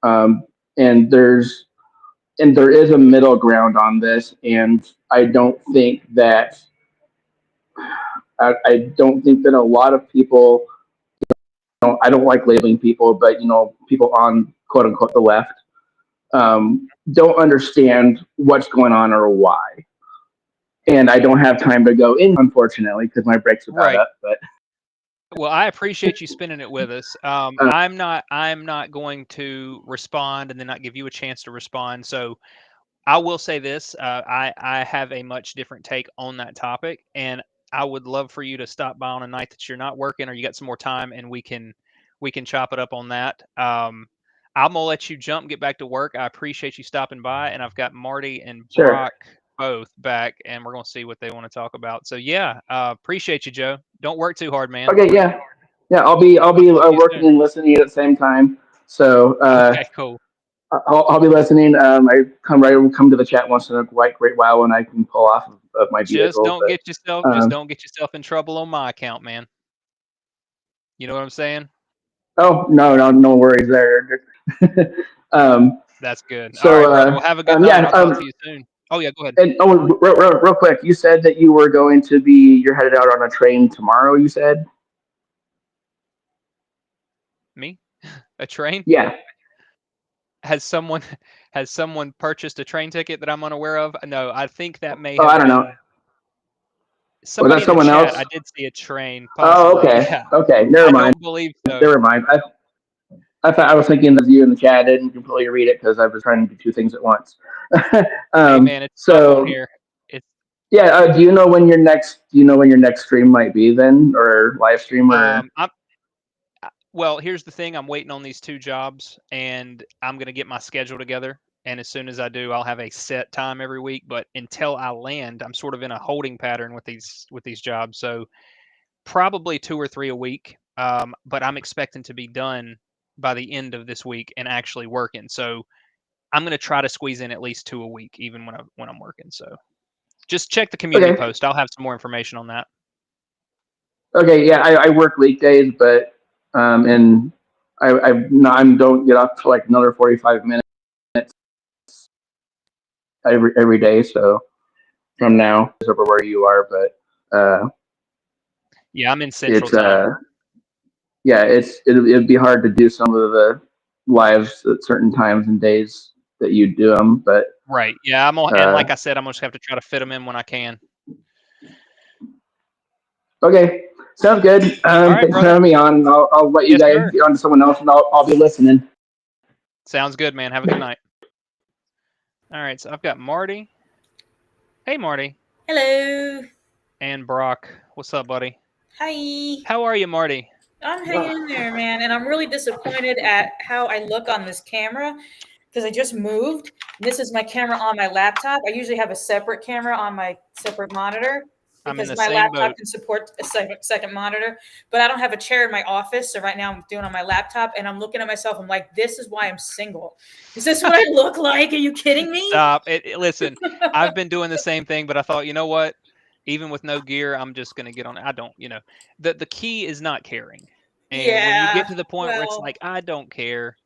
Um, and there is a middle ground on this, and I don't think that I don't think that a lot of people. I don't like labeling people, but people on quote unquote the left don't understand what's going on or why. And I don't have time to go in, unfortunately, because my break's about Right. up. But Well, I appreciate you spending it with us. I'm not going to respond and then not give you a chance to respond. So I will say this: I have a much different take on that topic, and I would love for you to stop by on a night that you're not working or you got some more time, and we can chop it up on that. I'm gonna let you jump, get back to work. I appreciate you stopping by, and I've got Marty and Sure. Brock both back, and we're gonna see what they want to talk about. So yeah, appreciate you, Joe. Don't work too hard, man. Okay, yeah, yeah. I'll be working and listening at the same time. So Okay, cool. I'll be listening. I come to the chat once in a great while when I can pull off of my Just vehicle. don't But get yourself in trouble on my account, man. You know what I'm saying? oh no worries there. That's good. All So right, brother. Well, have a good night. yeah. I'll talk to you soon. Oh yeah, go ahead. And real quick, you said that you're headed out on a train tomorrow. You said. Me? A train? Yeah. Has someone has someone purchased a train ticket that I'm unaware of? No, I think that may Oh, have I don't been know. somebody in the someone chat. else? I did see a train, Oh, possibly. okay. Yeah. Okay. Never I mind. don't believe so. Never mind. I was thinking of you in the chat. I didn't completely read it because I was trying to do two things at once. Hey man, it's tough on here. It's yeah. Do you know when your next stream might be then, or live stream, or? well, here's the thing. I'm waiting on these two jobs, and I'm gonna get my schedule together. And as soon as I do, I'll have a set time every week. But until I land, I'm sort of in a holding pattern with these jobs. So probably 2 or 3 a week. But I'm expecting to be done by the end of this week and actually working. So I'm going to try to squeeze in at least 2 a week, even when I'm working. So just check the community Okay. post. I'll have some more information on that. Okay. Yeah. I work weekdays, but and I don't get off for like another 45 minutes every day. So from now, it's over where you are, but Yeah, I'm in Central it's Time. yeah, it'd be hard to do some of the lives at certain times and days that you do them, but Right. Yeah, and like I said, I'm gonna just have to try to fit them in when I can. okay, sounds good. All right, Thanks for brother. having me on. I'll let you Yes, guys sir. get on to someone else, and I'll be listening. Sounds good, man. Have a good night. All right, so I've got Marty. Hey, Marty. Hello. And Brock. What's up, buddy? Hi. How are you, Marty? I'm hanging in there, man, and I'm really disappointed at how I look on this camera because I just moved. This is my camera on my laptop. I usually have a separate camera on my separate monitor I'm in because the my same laptop boat. can support a second monitor, but I don't have a chair in my office. So right now I'm doing on my laptop and I'm looking at myself. I'm like, this is why I'm single. Is this what I look like? Are you kidding me? Stop. Listen, I've been doing the same thing, but I thought, you know what? Even with no gear, I'm just going to get on. I don't, the key is not caring. And when you get to the point where it's like, I don't care,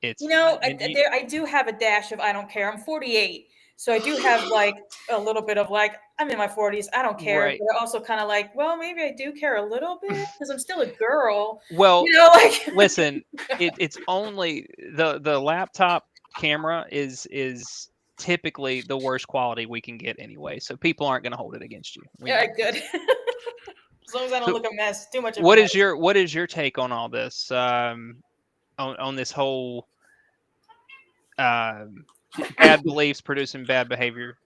it's fine. I do have a dash of I don't care. I'm 48. So I do have like a little bit of like, I'm in my 40s. I don't care. Right. But also kind of like, well, maybe I do care a little bit because I'm still a girl. Well, like listen, it's only the laptop camera is typically the worst quality we can get anyway. So people aren't going to hold it against you. Yeah, good. As long as I don't look a mess, too much of what a is mess. what is your take on all this? On this whole bad beliefs producing bad behavior?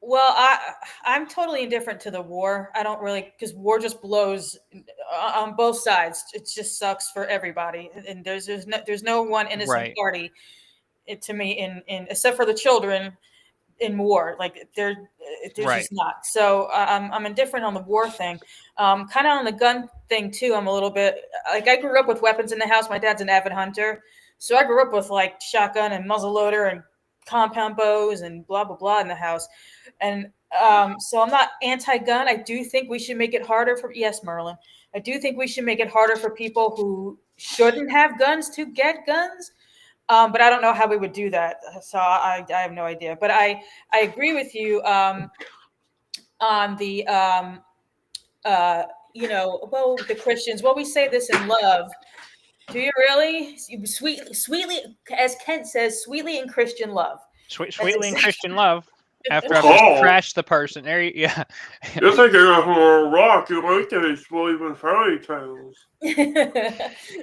Well, I'm totally indifferent to the war. I don't really, because war just blows on both sides. It just sucks for everybody, and there's no one innocent party, to me, in except for the children in war. Like there's just not. So I'm indifferent on the war thing. Kind of on the gun thing too. I'm a little bit like I grew up with weapons in the house. My dad's an avid hunter, so I grew up with like shotgun and muzzleloader and compound bows and blah blah blah in the house. And so I'm not anti-gun. I do think we should make it harder for Merlin. I do think we should make it harder for people who shouldn't have guns to get guns. But I don't know how we would do that. So I have no idea. But I agree with you on the well, the Christians. Well, we say this in love. Do you really? Sweetly, as Kent says, sweetly in Christian love. Sweetly in Christian love. After I've just trashed the person. You're thinking of a rock. You like to believe in fairy tales.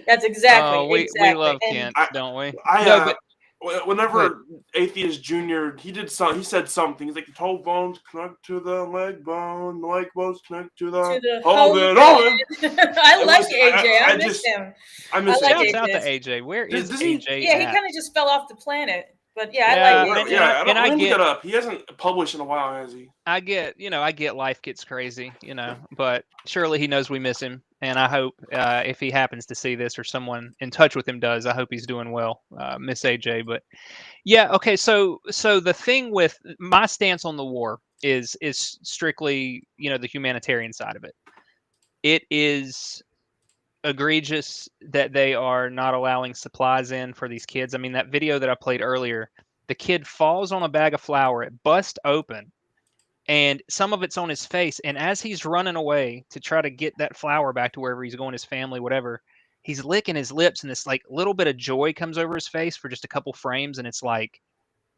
That's exactly. Oh, we love And Kent, don't we? Whenever Atheist Junior, he said something. He's like, the toe bones connect to the leg bones connect to the whole I like AJ. I miss him. I miss like Shouts out to AJ. Where is AJ? Yeah, he kind of just fell off the planet. But yeah, I like it. I don't get up. He hasn't published in a while, has he? I get life gets crazy, but surely he knows we miss him. And I hope if he happens to see this or someone in touch with him does, I hope he's doing well. Miss AJ. But yeah, okay. So the thing with my stance on the war is strictly, the humanitarian side of it. It is egregious that they are not allowing supplies in for these kids. I mean, that video that I played earlier, the kid falls on a bag of flour, it busts open, and some of it's on his face. And as he's running away to try to get that flour back to wherever he's going, his family, whatever, he's licking his lips, and this like little bit of joy comes over his face for just a couple frames, and it's like,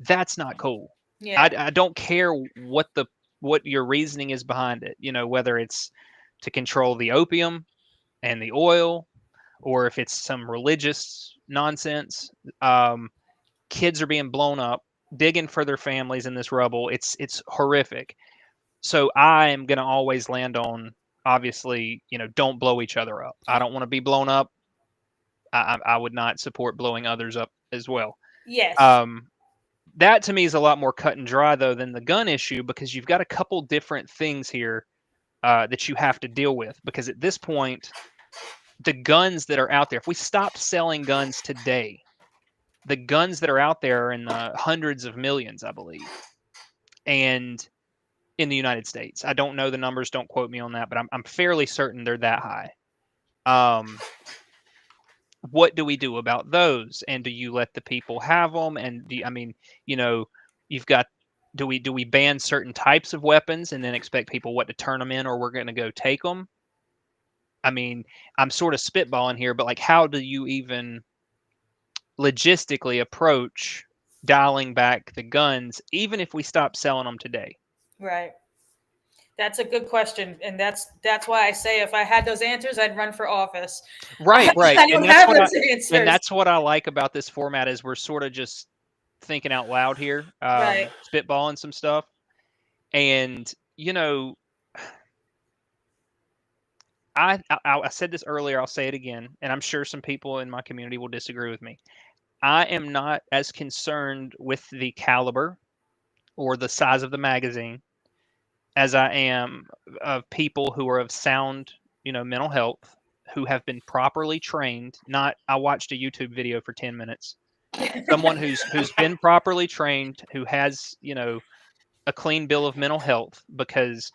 that's not cool. Yeah. I don't care what your reasoning is behind it, whether it's to control the opium and the oil, or if it's some religious nonsense. Kids are being blown up, digging for their families in this rubble. It's horrific. So I am going to always land on, obviously, don't blow each other up. I don't want to be blown up. I would not support blowing others up as well. Yes. That to me is a lot more cut and dry, though, than the gun issue, because you've got a couple different things here that you have to deal with. Because at this point, the guns that are out there, if we stopped selling guns today, the guns that are out there are in the hundreds of millions, I believe, and in the United States. I don't know the numbers, don't quote me on that, but I'm fairly certain they're that high. What do we do about those? And do you let the people have them? And you've got, do we ban certain types of weapons and then expect people to turn them in, or we're going to go take them? I mean, I'm sort of spitballing here, but like, how do you even logistically approach dialing back the guns, even if we stop selling them today? Right. That's a good question, and that's why I say if I had those answers, I'd run for office. Right. I don't have those answers. And that's what I like about this format is we're sort of just thinking out loud here, right. Spitballing some stuff, and I said this earlier, I'll say it again, and I'm sure some people in my community will disagree with me. I am not as concerned with the caliber or the size of the magazine as I am of people who are of sound, mental health, who have been properly trained. Not, I watched a YouTube video for 10 minutes. Someone who's been properly trained, who has, a clean bill of mental health, because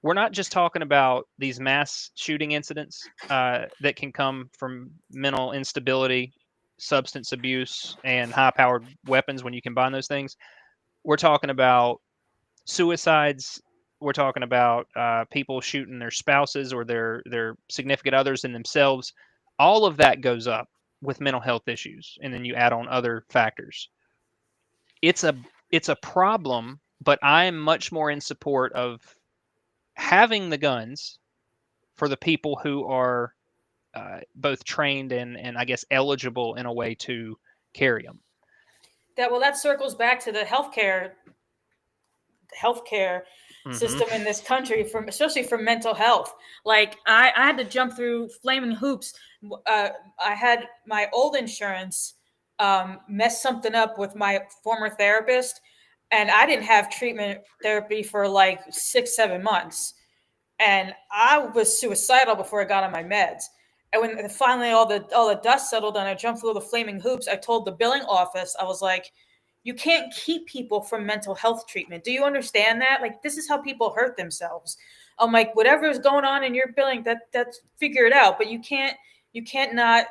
we're not just talking about these mass shooting incidents that can come from mental instability, substance abuse, and high-powered weapons when you combine those things. We're talking about suicides. We're talking about people shooting their spouses or their significant others and themselves. All of that goes up with mental health issues, and then you add on other factors. It's a problem, but I am much more in support of having the guns for the people who are both trained and I guess eligible in a way to carry them. That circles back to the healthcare system in this country, especially for mental health. Like I had to jump through flaming hoops. I had my old insurance mess something up with my former therapist, and I didn't have therapy for like 6-7 months. And I was suicidal before I got on my meds. And when finally all the dust settled and I jumped through the flaming hoops, I told the billing office, I was like, you can't keep people from mental health treatment. Do you understand that? Like, this is how people hurt themselves. I'm like, whatever is going on in your billing, that's figure it out. But you can't not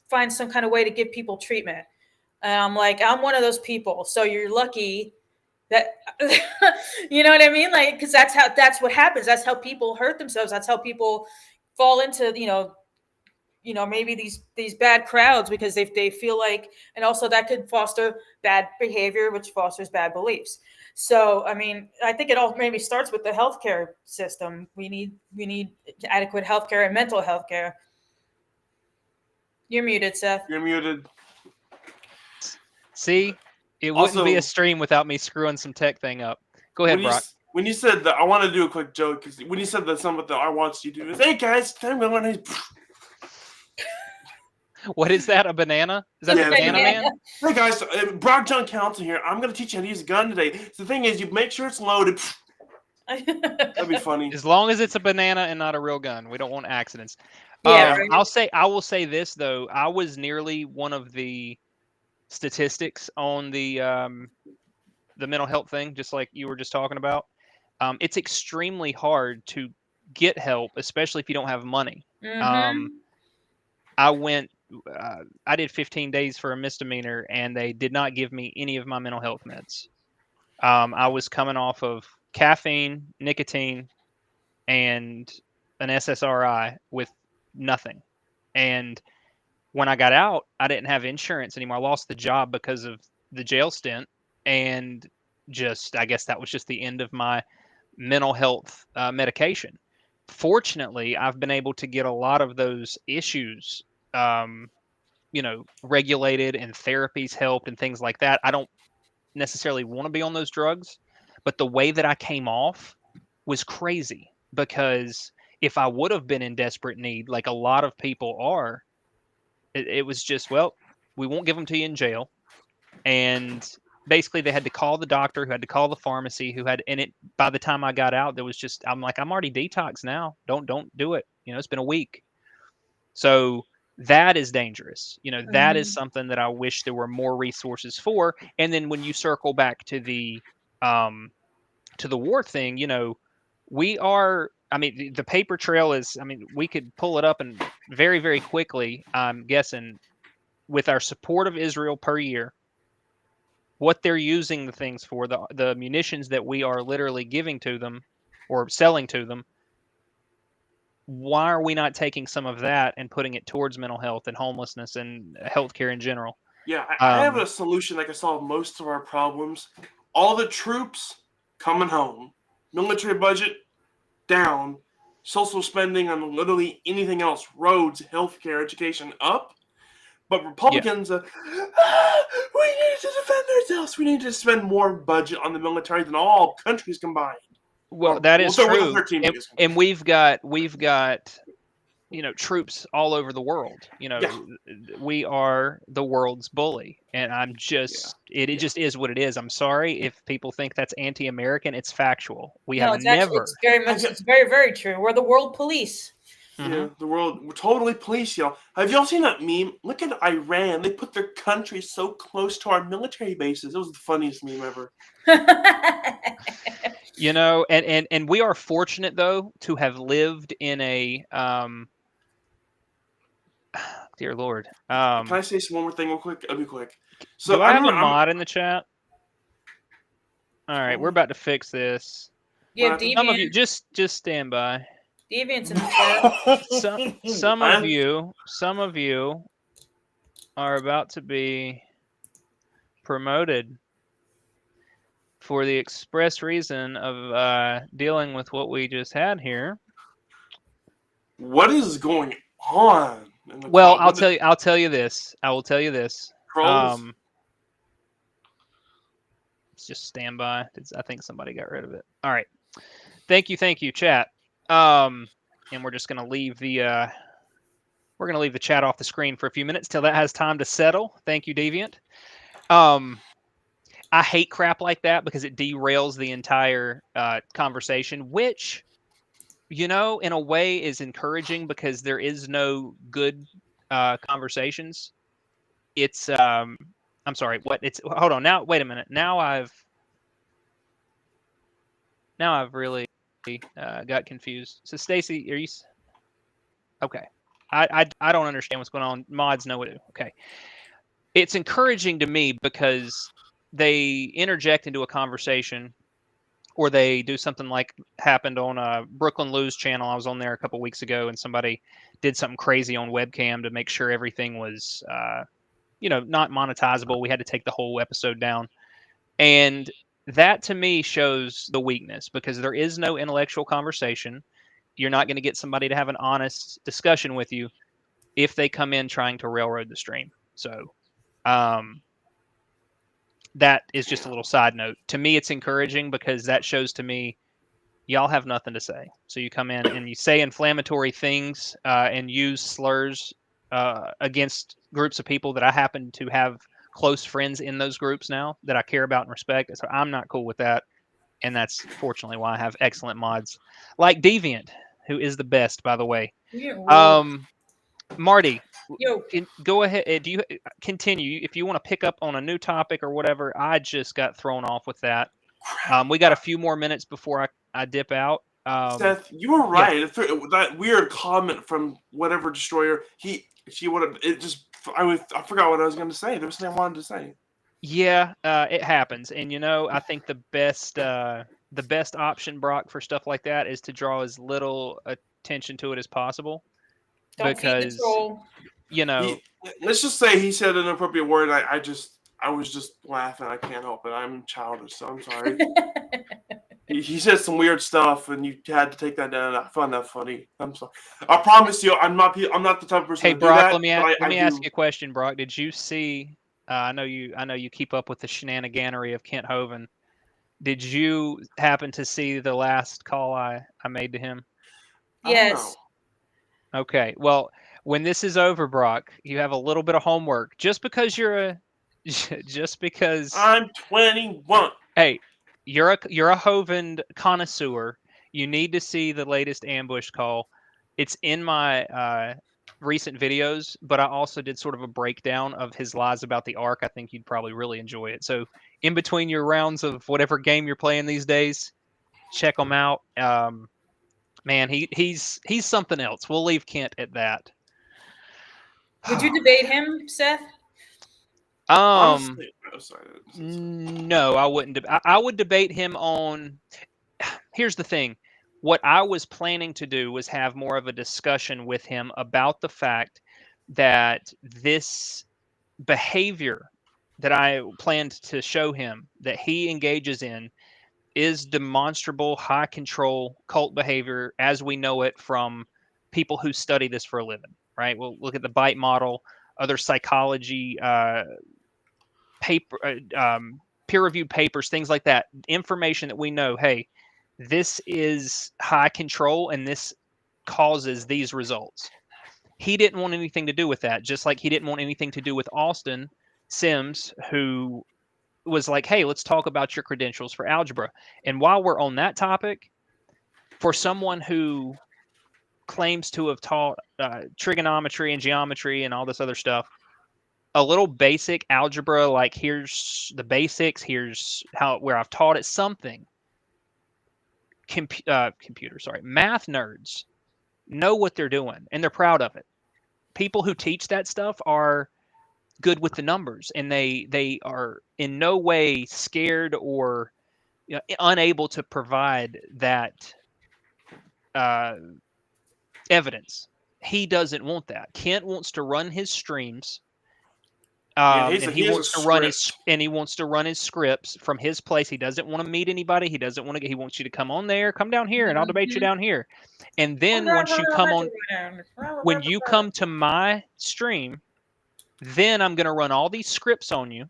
find some kind of way to give people treatment. And I'm like, I'm one of those people. So you're lucky that, you know what I mean? Like, because that's what happens. That's how people hurt themselves. That's how people fall into, maybe these bad crowds, because they feel like, and also that could foster bad behavior, which fosters bad beliefs. So, I mean, I think it all maybe starts with the healthcare system. We need adequate healthcare and mental health care. You're muted, Seth. You're muted. See, it wouldn't be a stream without me screwing some tech thing up. Go ahead, Brock. When you said that, I want to do a quick joke because when you said that something with the I watched you do this. Hey guys, time to learn. What is that? A banana? Is that the banana man? Hey guys, Brock John Council here. I'm gonna teach you how to use a gun today. So the thing is, you make sure it's loaded. That'd be funny. As long as it's a banana and not a real gun, we don't want accidents. Yeah, I will say this though. I was nearly one of the statistics on the mental health thing, just like you were just talking about. It's extremely hard to get help, especially if you don't have money. I did 15 days for a misdemeanor, and they did not give me any of my mental health meds. I was coming off of caffeine, nicotine, and an SSRI with nothing. And when I got out, I didn't have insurance anymore. I lost the job because of the jail stint, and I guess that was just the end of my mental health medication. Fortunately, I've been able to get a lot of those issues, regulated, and therapies helped and things like that. I don't necessarily want to be on those drugs, but the way that I came off was crazy, because if I would have been in desperate need, like a lot of people are, it was just, well, we won't give them to you in jail. And basically they had to call the doctor, who had to call the pharmacy, by the time I got out, there was just, I'm like, I'm already detoxed now. Don't do it. It's been a week. So that is dangerous. That is something that I wish there were more resources for. And then when you circle back to the war thing, we are, the paper trail is, we could pull it up and very, very quickly, I'm guessing, with our support of Israel per year, what they're using the things for, the munitions that we are literally giving to them or selling to them. Why are we not taking some of that and putting it towards mental health and homelessness and healthcare in general? Yeah, I have a solution that can solve most of our problems. All the troops coming home, military budget down, social spending on literally anything else, roads, healthcare, education up. But Republicans, we need to defend ourselves. We need to spend more budget on the military than all countries combined. Well, that is true, and we've got troops all over the world. We are the world's bully, and I'm just it just is what it is. I'm sorry if people think that's anti-American. It's factual. It's very much. It's very, very true. We're the world police. Yeah, the world, we're totally police, y'all. Have y'all seen that meme? Look at Iran. They put their country so close to our military bases. It was the funniest meme ever. And we are fortunate, though, to have lived in a dear Lord. Can I say one more thing real quick? I'll be quick. So do I have a mod in the chat? All right, we're about to fix this. Yeah, some of you just stand by. Deviants in the chat. Some of you are about to be promoted for the express reason of dealing with what we just had here. What is going on? Well, I'll tell you this. I will tell you this. Trolls? Let's just stand by. I think somebody got rid of it. All right. Thank you, chat. And we're just gonna leave the chat off the screen for a few minutes till that has time to settle. Thank you, Deviant. I hate crap like that because it derails the entire conversation, which, in a way is encouraging because there is no good conversations. It's I'm sorry, what? Hold on. Now, wait a minute. Now I've really got confused. So Stacy, are you okay? I don't understand what's going on. Mods know what to do. Okay. It's encouraging to me because they interject into a conversation, or they do something like happened on Brooklyn Lou's channel. I was on there a couple weeks ago, and somebody did something crazy on webcam to make sure everything was not monetizable. We had to take the whole episode down. And that to me shows the weakness, because there is no intellectual conversation. You're not going to get somebody to have an honest discussion with you if they come in trying to railroad the stream. So that is just a little side note. To me, it's encouraging, because that shows to me y'all have nothing to say. So you come in and you say inflammatory things and use slurs against groups of people that I happen to have close friends in those groups now that I care about and respect. So I'm not cool with that. And that's fortunately why I have excellent mods like Deviant, who is the best, by the way. Marty, go ahead. Do you continue if you want to pick up on a new topic or whatever? I just got thrown off with that. We got a few more minutes before I dip out. Seth, you were right. Yeah. That weird comment from whatever destroyer she would have. It just I forgot what I was going to say. There was something I wanted to say. Yeah, it happens, and I think the best option, Brock, for stuff like that is to draw as little attention to it as possible. Don't feed the troll. Let's just say he said an inappropriate word. I was just laughing. I can't help it. I'm childish, so I'm sorry. He said some weird stuff, and you had to take that down. I found that funny. I'm sorry. I promise you, I'm not the type of person. Hey, to Brock, do that, let me ask you a question, Brock. Did you see? I know you keep up with the shenaniganery of Kent Hovind. Did you happen to see the last call I made to him? Yes. Okay. Well, when this is over, Brock, you have a little bit of homework. Just because I'm 21. Hey, you're a Hovind connoisseur. You need to see the latest ambush call. It's in my recent videos, but I also did sort of a breakdown of his lies about the Ark. I think you'd probably really enjoy it. So in between your rounds of whatever game you're playing these days, check him out. Man, he's something else. We'll leave Kent at that. Would you debate him, Seth? Honestly, no, I wouldn't. I would debate him on. Here's the thing. What I was planning to do was have more of a discussion with him about the fact that this behavior that I planned to show him that he engages in is demonstrable high control cult behavior as we know it from people who study this for a living, right? We'll look at the bite model, other psychology peer-reviewed papers, things like that, information that we know, hey, this is high control and this causes these results. He didn't want anything to do with that, just like he didn't want anything to do with Austin Sims, who was like, hey, let's talk about your credentials for algebra. And while we're on that topic, for someone who claims to have taught trigonometry and geometry and all this other stuff, a little basic algebra, like here's the basics, here's where I've taught it something. Math nerds know what they're doing and they're proud of it. People who teach that stuff are good with the numbers, and they are in no way scared or unable to provide that evidence. He doesn't want that. Kent wants to run his streams. And he wants to run his scripts from his place. He doesn't want to meet anybody. He doesn't want to. He wants you to come on there, come down here, and I'll debate you down here. And then once you come on, when you come to my stream, then I'm going to run all these scripts on you,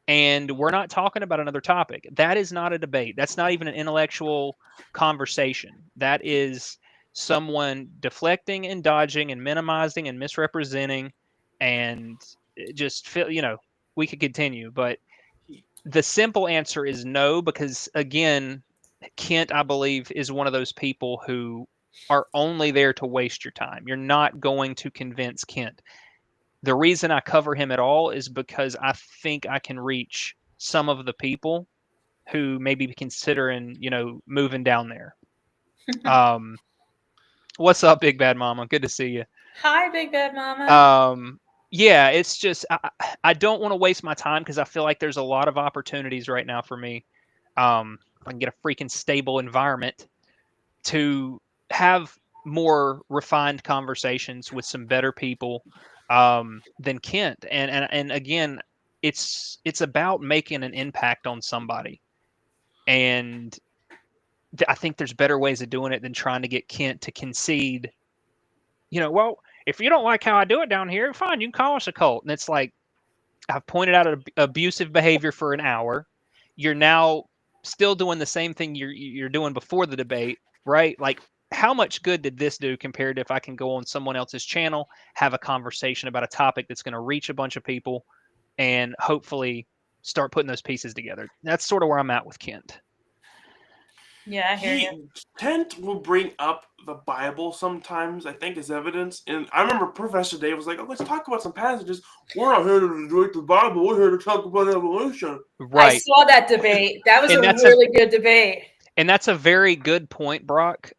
and we're not talking about another topic. That is not a debate. That's not even an intellectual conversation. That is someone deflecting and dodging and minimizing and misrepresenting and just feel, we could continue, but the simple answer is no, because again, Kent, I believe, is one of those people who are only there to waste your time. You're not going to convince Kent. The reason I cover him at all is because I think I can reach some of the people who may be considering, moving down there. What's up, Big Bad Mama? Good to see you. Hi, Big Bad Mama. Yeah, it's just I don't want to waste my time because I feel like there's a lot of opportunities right now for me. I can get a freaking stable environment to have more refined conversations with some better people than Kent. And again, it's about making an impact on somebody, and I think there's better ways of doing it than trying to get Kent to concede. Well, if you don't like how I do it down here, fine, you can call us a cult. And it's like, I've pointed out abusive behavior for an hour. You're now still doing the same thing you're doing before the debate, right? Like, how much good did this do compared to if I can go on someone else's channel, have a conversation about a topic that's going to reach a bunch of people, and hopefully start putting those pieces together? That's sort of where I'm at with Kent. Yeah, I hear you. Kent will bring up the Bible sometimes, I think, as evidence. And I remember Professor Dave was like, "Oh, let's talk about some passages. We're not here to read the Bible. We're here to talk about evolution." Right. I saw that debate. That was a really good debate. And that's a very good point, Brock.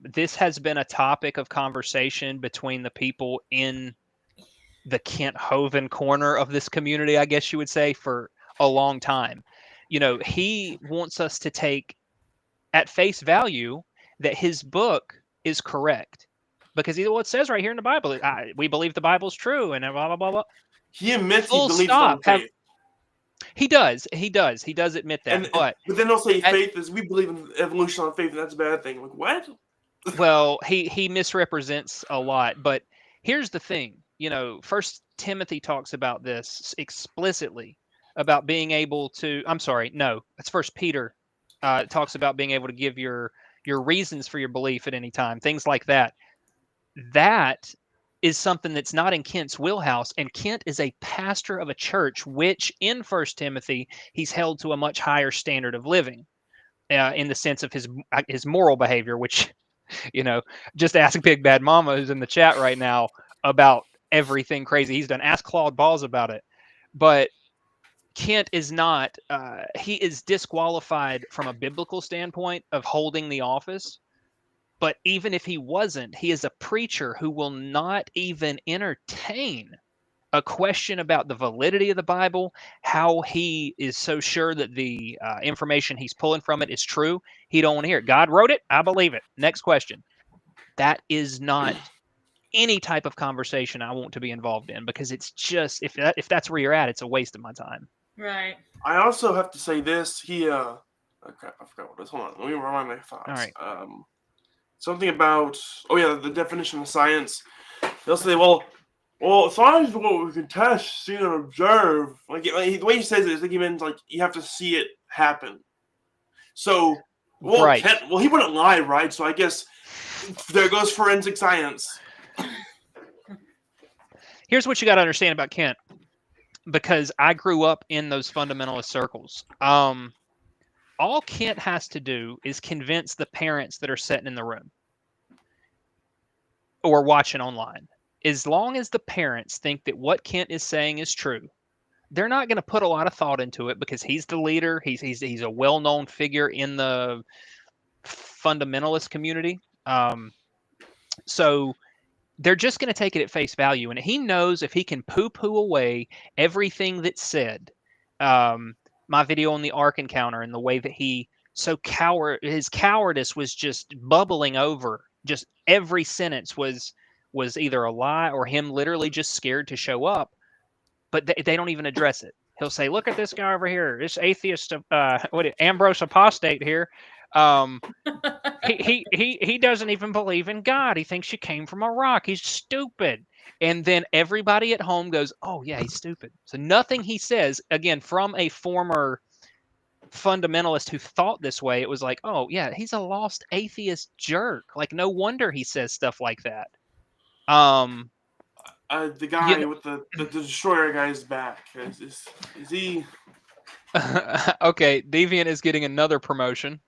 This has been a topic of conversation between the people in the Kent Hovind corner of this community, I guess you would say, for a long time. He wants us to take at face value that his book is correct, because it says right here in the Bible, we believe the Bible's true, and blah blah blah blah. He admits he believes on faith. He does admit that, but then they'll say faith is, we believe in evolution on faith, and that's a bad thing. Like, what? Well, he misrepresents a lot, but here's the thing. First Timothy talks about this explicitly, about being able to. I'm sorry, no, it's First Peter. Talks about being able to give your reasons for your belief at any time, things like that. That is something that's not in Kent's wheelhouse, and Kent is a pastor of a church, which in First Timothy he's held to a much higher standard of living, in the sense of his moral behavior. Which, just ask Big Bad Mama, who's in the chat right now, about everything crazy he's done. Ask Claude Balls about it, but Kent is not, he is disqualified from a biblical standpoint of holding the office. But even if he wasn't, he is a preacher who will not even entertain a question about the validity of the Bible, how he is so sure that the information he's pulling from it is true. He don't want to hear it. God wrote it. I believe it. Next question. That is not any type of conversation I want to be involved in, because it's just, if that's where you're at, it's a waste of my time. Right. I also have to say this. Okay, I forgot what it is. Hold on. Let me remind my thoughts. All right. Something about, the definition of science. They'll say, well, science is what we can test, see, and observe. Like the way he says it is like he means like you have to see it happen. So, right. He wouldn't lie, right? So I guess there goes forensic science. Here's what you got to understand about Kent, because I grew up in those fundamentalist circles. All Kent has to do is convince the parents that are sitting in the room or watching online. As long as the parents think that what Kent is saying is true, they're not going to put a lot of thought into it, because he's the leader. He's a well-known figure in the fundamentalist community. So they're just going to take it at face value. And he knows if he can poo-poo away everything that's said, my video on the Ark encounter, and the way that his cowardice was just bubbling over. Just every sentence was either a lie or him literally just scared to show up. But they don't even address it. He'll say, "Look at this guy over here, this atheist, Ambrose apostate here. He doesn't even believe in God. He thinks you came from a rock. He's stupid." And then everybody at home goes, "Oh yeah, he's stupid." So nothing he says, again, from a former fundamentalist who thought this way, it was like, "Oh yeah, he's a lost atheist jerk. Like, no wonder he says stuff like that." The guy with the destroyer guy's back. Is he? Okay, Deviant is getting another promotion.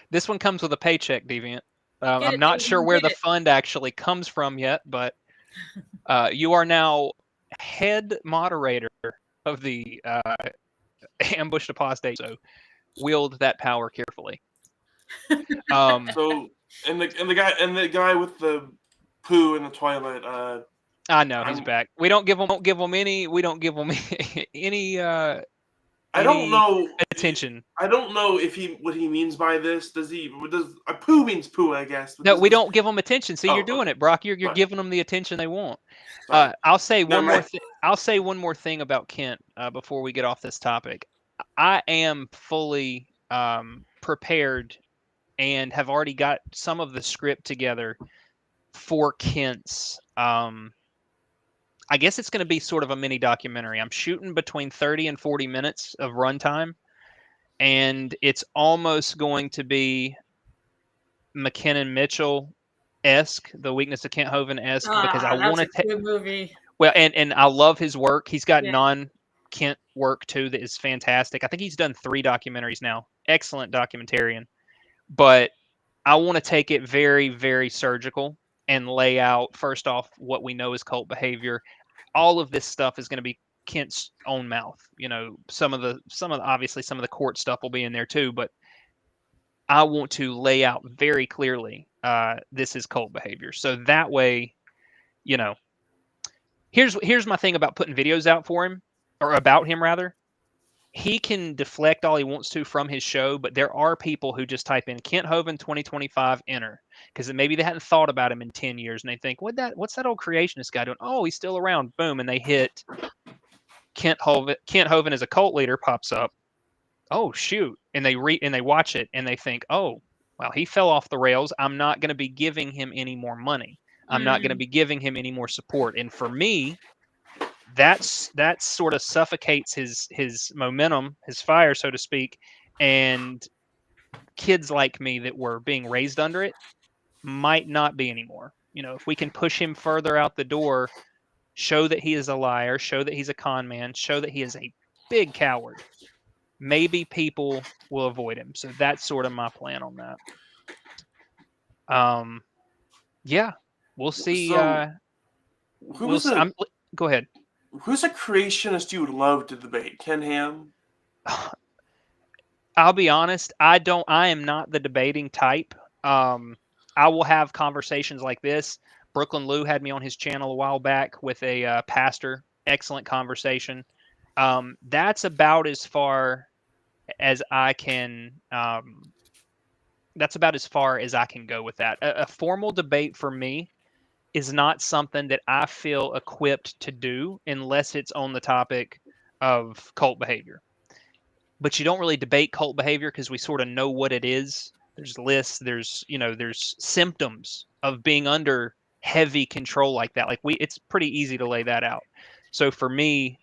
This one comes with a paycheck, Deviant. I'm not sure where the fund actually comes from yet, but you are now head moderator of the ambushed apostate. So wield that power carefully. So and the guy with the poo in the toilet. I know he's back. We don't give him any I don't know attention. I don't know if what he means by this. Does poo means poo? I guess. No, we don't give them attention. See, Oh, you're doing it, Brock. You're giving them the attention they want. Sorry. I'll say one Never more. mind. I'll say one more thing about Kent before we get off this topic. I am fully prepared and have already got some of the script together for Kent's. I guess it's going to be sort of a mini documentary. I'm shooting between 30 and 40 minutes of runtime, and it's almost going to be McKinnon Mitchell-esque, The Weakness of Kent Hovind-esque, because I want to take good movie. Well, and I love his work. He's got Yeah. non-Kent work too that is fantastic. I think he's done 3 documentaries now. Excellent documentarian. But I want to take it very, very surgical and lay out, first off, what we know is cult behavior. All of this stuff is going to be Kent's own mouth. You know, obviously some of the court stuff will be in there too, but I want to lay out very clearly this is cult behavior. So that way, you know, here's my thing about putting videos out for him, or about him rather. He can deflect all he wants to from his show, but there are people who just type in Kent Hovind 2025 enter, because maybe they hadn't thought about him in 10 years and they think, what's that old creationist guy doing? Oh, he's still around. Boom, and they hit Kent Hovind as a cult leader pops up. Oh shoot, and they watch it and they think, oh, well, he fell off the rails. I'm not going to be giving him any more money. I'm not going to be giving him any more support. And for me, that sort of suffocates his momentum, his fire, so to speak. And kids like me that were being raised under it might not be anymore. You know, if we can push him further out the door, show that he is a liar, show that he's a con man, show that he is a big coward, maybe people will avoid him. So that's sort of my plan on that. Yeah, we'll see. So, Go ahead. Who's a creationist you would love to debate? Ken Ham? I'll be honest. I am not the debating type. I will have conversations like this. Brooklyn Lou had me on his channel a while back with a pastor. Excellent conversation. That's about as far as I can. That's about as far as I can go with that. A formal debate for me is not something that I feel equipped to do unless it's on the topic of cult behavior. But you don't really debate cult behavior because we sort of know what it is. There's lists, there's symptoms of being under heavy control like that. It's pretty easy to lay that out. So for me,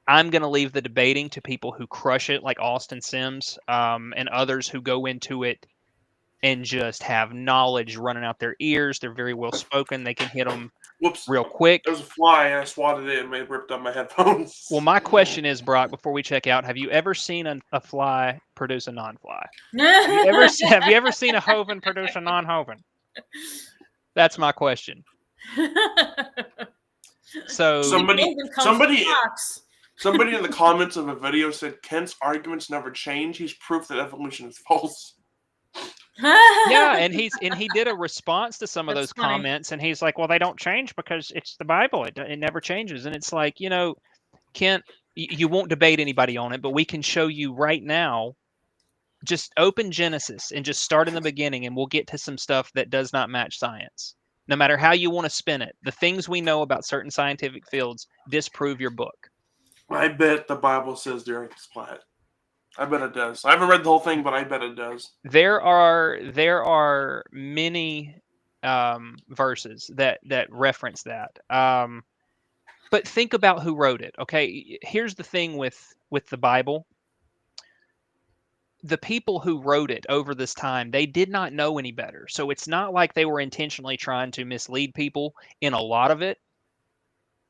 I'm going to leave the debating to people who crush it, like Austin Sims, and others who go into it and just have knowledge running out their ears. They're very well spoken. They can hit them real quick. There was a fly, and I swatted it and it ripped up my headphones. Well, my question is, Brock, before we check out, have you ever seen a fly produce a non-fly? Have you ever seen a Hovind produce a non-Hovind? That's my question. So somebody in the comments of a video said Kent's arguments never change. He's proof that evolution is false. Yeah, and he did a response to some of those comments, and he's like, well, they don't change because it's the Bible. It never changes. And it's like, Kent, you won't debate anybody on it, but we can show you right now. Just open Genesis and just start in the beginning, and we'll get to some stuff that does not match science. No matter how you want to spin it, the things we know about certain scientific fields disprove your book. I bet the Bible says the earth is flat. I bet it does. I haven't read the whole thing, but I bet it does. There are many verses that reference that. But think about who wrote it. Okay, here's the thing with the Bible. The people who wrote it over this time, they did not know any better. So it's not like they were intentionally trying to mislead people in a lot of it.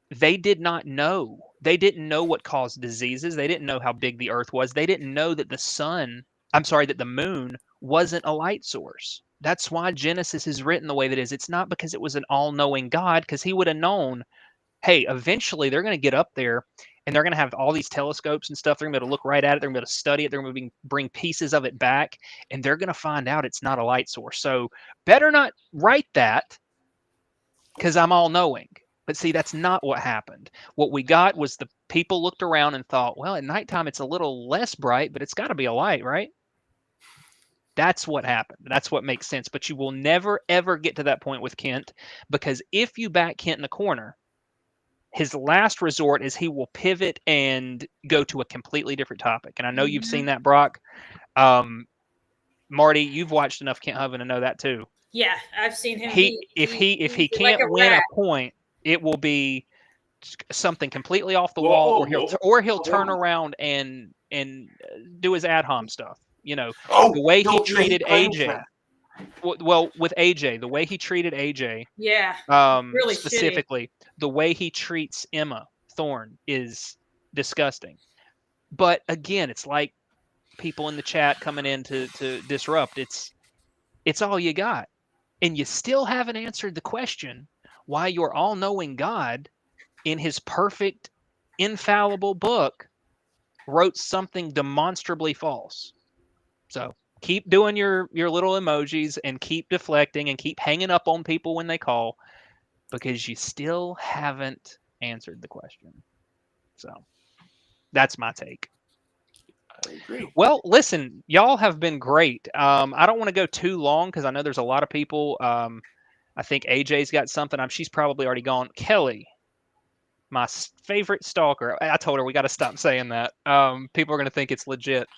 They did not know. They didn't know what caused diseases. They didn't know how big the earth was. They didn't know that that the moon wasn't a light source. That's why Genesis is written the way that it is. It's not because it was an all-knowing God, because he would have known, hey, eventually they're going to get up there and they're going to have all these telescopes and stuff. They're going to be able to look right at it. They're going to be able to study it. They're going to bring pieces of it back, and they're going to find out it's not a light source. So better not write that because I'm all-knowing. But see, that's not what happened. What we got was the people looked around and thought, well, at nighttime it's a little less bright, but it's got to be a light, right? That's what happened. That's what makes sense. But you will never, ever get to that point with Kent, because if you back Kent in the corner, his last resort is he will pivot and go to a completely different topic. And I know you've seen that, Brock. Marty, you've watched enough Kent Hovind to know that too. Yeah, I've seen him. If he like can't win a point, it will be something completely off the wall, or he'll turn around and do his ad hom stuff. You know, the way he treated AJ. Well, with AJ, the way he treated AJ, really specifically, shitty. The way he treats Emma Thorne is disgusting. But again, it's like people in the chat coming in to disrupt. It's all you got, and you still haven't answered the question why your all-knowing God, in his perfect, infallible book, wrote something demonstrably false. So keep doing your little emojis and keep deflecting and keep hanging up on people when they call, because you still haven't answered the question. So that's my take. I agree. Well, listen, y'all have been great. I don't want to go too long because I know there's a lot of people. I think AJ's got something. She's probably already gone. Kelly, my favorite stalker. I told her we got to stop saying that. People are going to think it's legit.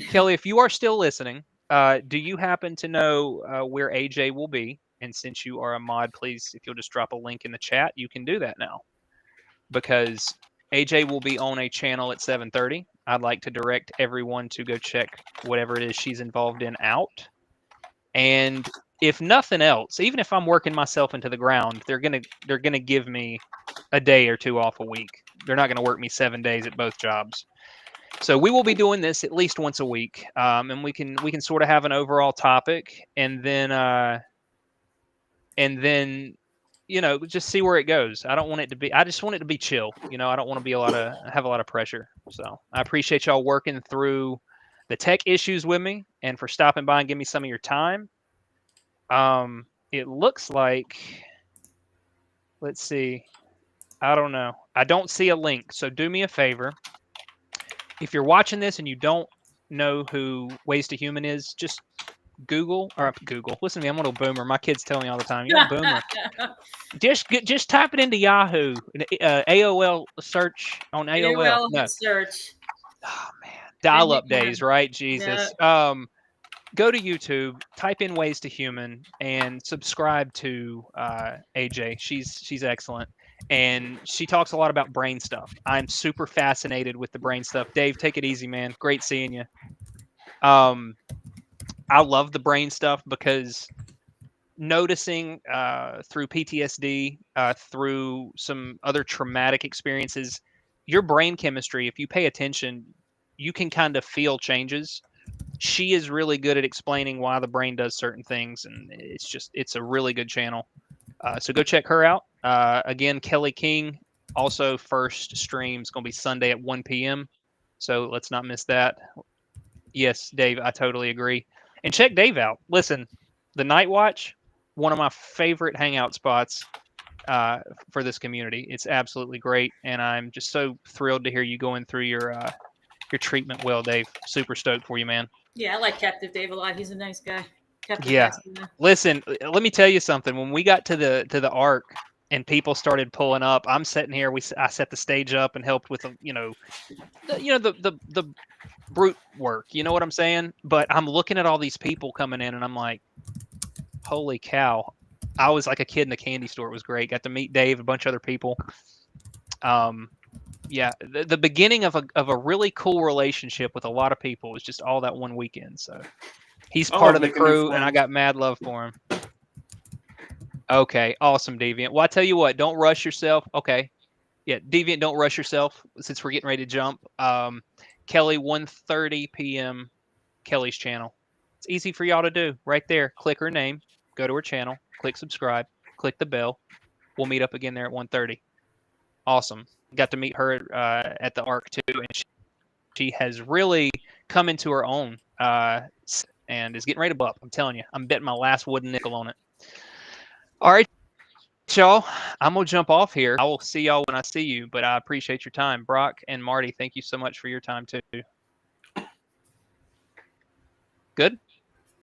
Kelly, if you are still listening, do you happen to know where AJ will be? And since you are a mod, please, if you'll just drop a link in the chat, you can do that now. Because AJ will be on a channel at 7:30. I'd like to direct everyone to go check whatever it is she's involved in out. And if nothing else, even if I'm working myself into the ground, they're gonna give me a day or two off a week. They're not gonna work me 7 days at both jobs. So we will be doing this at least once a week, and we can sort of have an overall topic, and then you know, just see where it goes. I don't want it to be. I just want it to be chill. You know, I don't want to be have a lot of pressure. So I appreciate y'all working through the tech issues with me and for stopping by and giving me some of your time. It looks like, let's see. I don't know. I don't see a link. So do me a favor. If you're watching this and you don't know who Ways to Human is, just Google. Listen to me. I'm a little boomer. My kids tell me all the time, "You're a boomer." Just type it into Yahoo, AOL search on AOL. No. Search. Oh man, dial-up days, right? Jesus. Yeah. Go to YouTube, type in Ways to Human, and subscribe to AJ. She's excellent, and she talks a lot about brain stuff. I'm super fascinated with the brain stuff. Dave, take it easy, man. Great seeing you. I love the brain stuff because noticing through PTSD, through some other traumatic experiences, your brain chemistry, if you pay attention, you can kind of feel changes. She is really good at explaining why the brain does certain things, and it's a really good channel. So go check her out. Again, Kelly King, also first stream is going to be Sunday at 1 p.m. So let's not miss that. Yes, Dave, I totally agree. And check Dave out. Listen, the Night Watch, one of my favorite hangout spots for this community. It's absolutely great, and I'm just so thrilled to hear you going through your treatment well, Dave. Super stoked for you, man. Yeah, I like Captive Dave a lot. He's a nice guy. Yeah. Listen, let me tell you something. When we got to the Ark and people started pulling up, I'm sitting here. I set the stage up and helped with the brute work. You know what I'm saying? But I'm looking at all these people coming in, and I'm like, holy cow! I was like a kid in a candy store. It was great. Got to meet Dave, a bunch of other people. Yeah, the beginning of a really cool relationship with a lot of people was just all that one weekend. So he's part of the crew, and I got mad love for him. Okay, awesome, Deviant. Well, I tell you what, don't rush yourself. Okay, yeah, Deviant, don't rush yourself since we're getting ready to jump. Kelly, 1:30 p.m. Kelly's channel. It's easy for y'all to do right there. Click her name, go to her channel, click subscribe, click the bell. We'll meet up again there at 1:30. Awesome. Got to meet her at the Ark too, and she has really come into her own and is getting ready to blow up. I'm telling you, I'm betting my last wooden nickel on it. All right, y'all, I'm gonna jump off here. I will see y'all when I see you, but I appreciate your time. Brock and Marty, thank you so much for your time too. Good?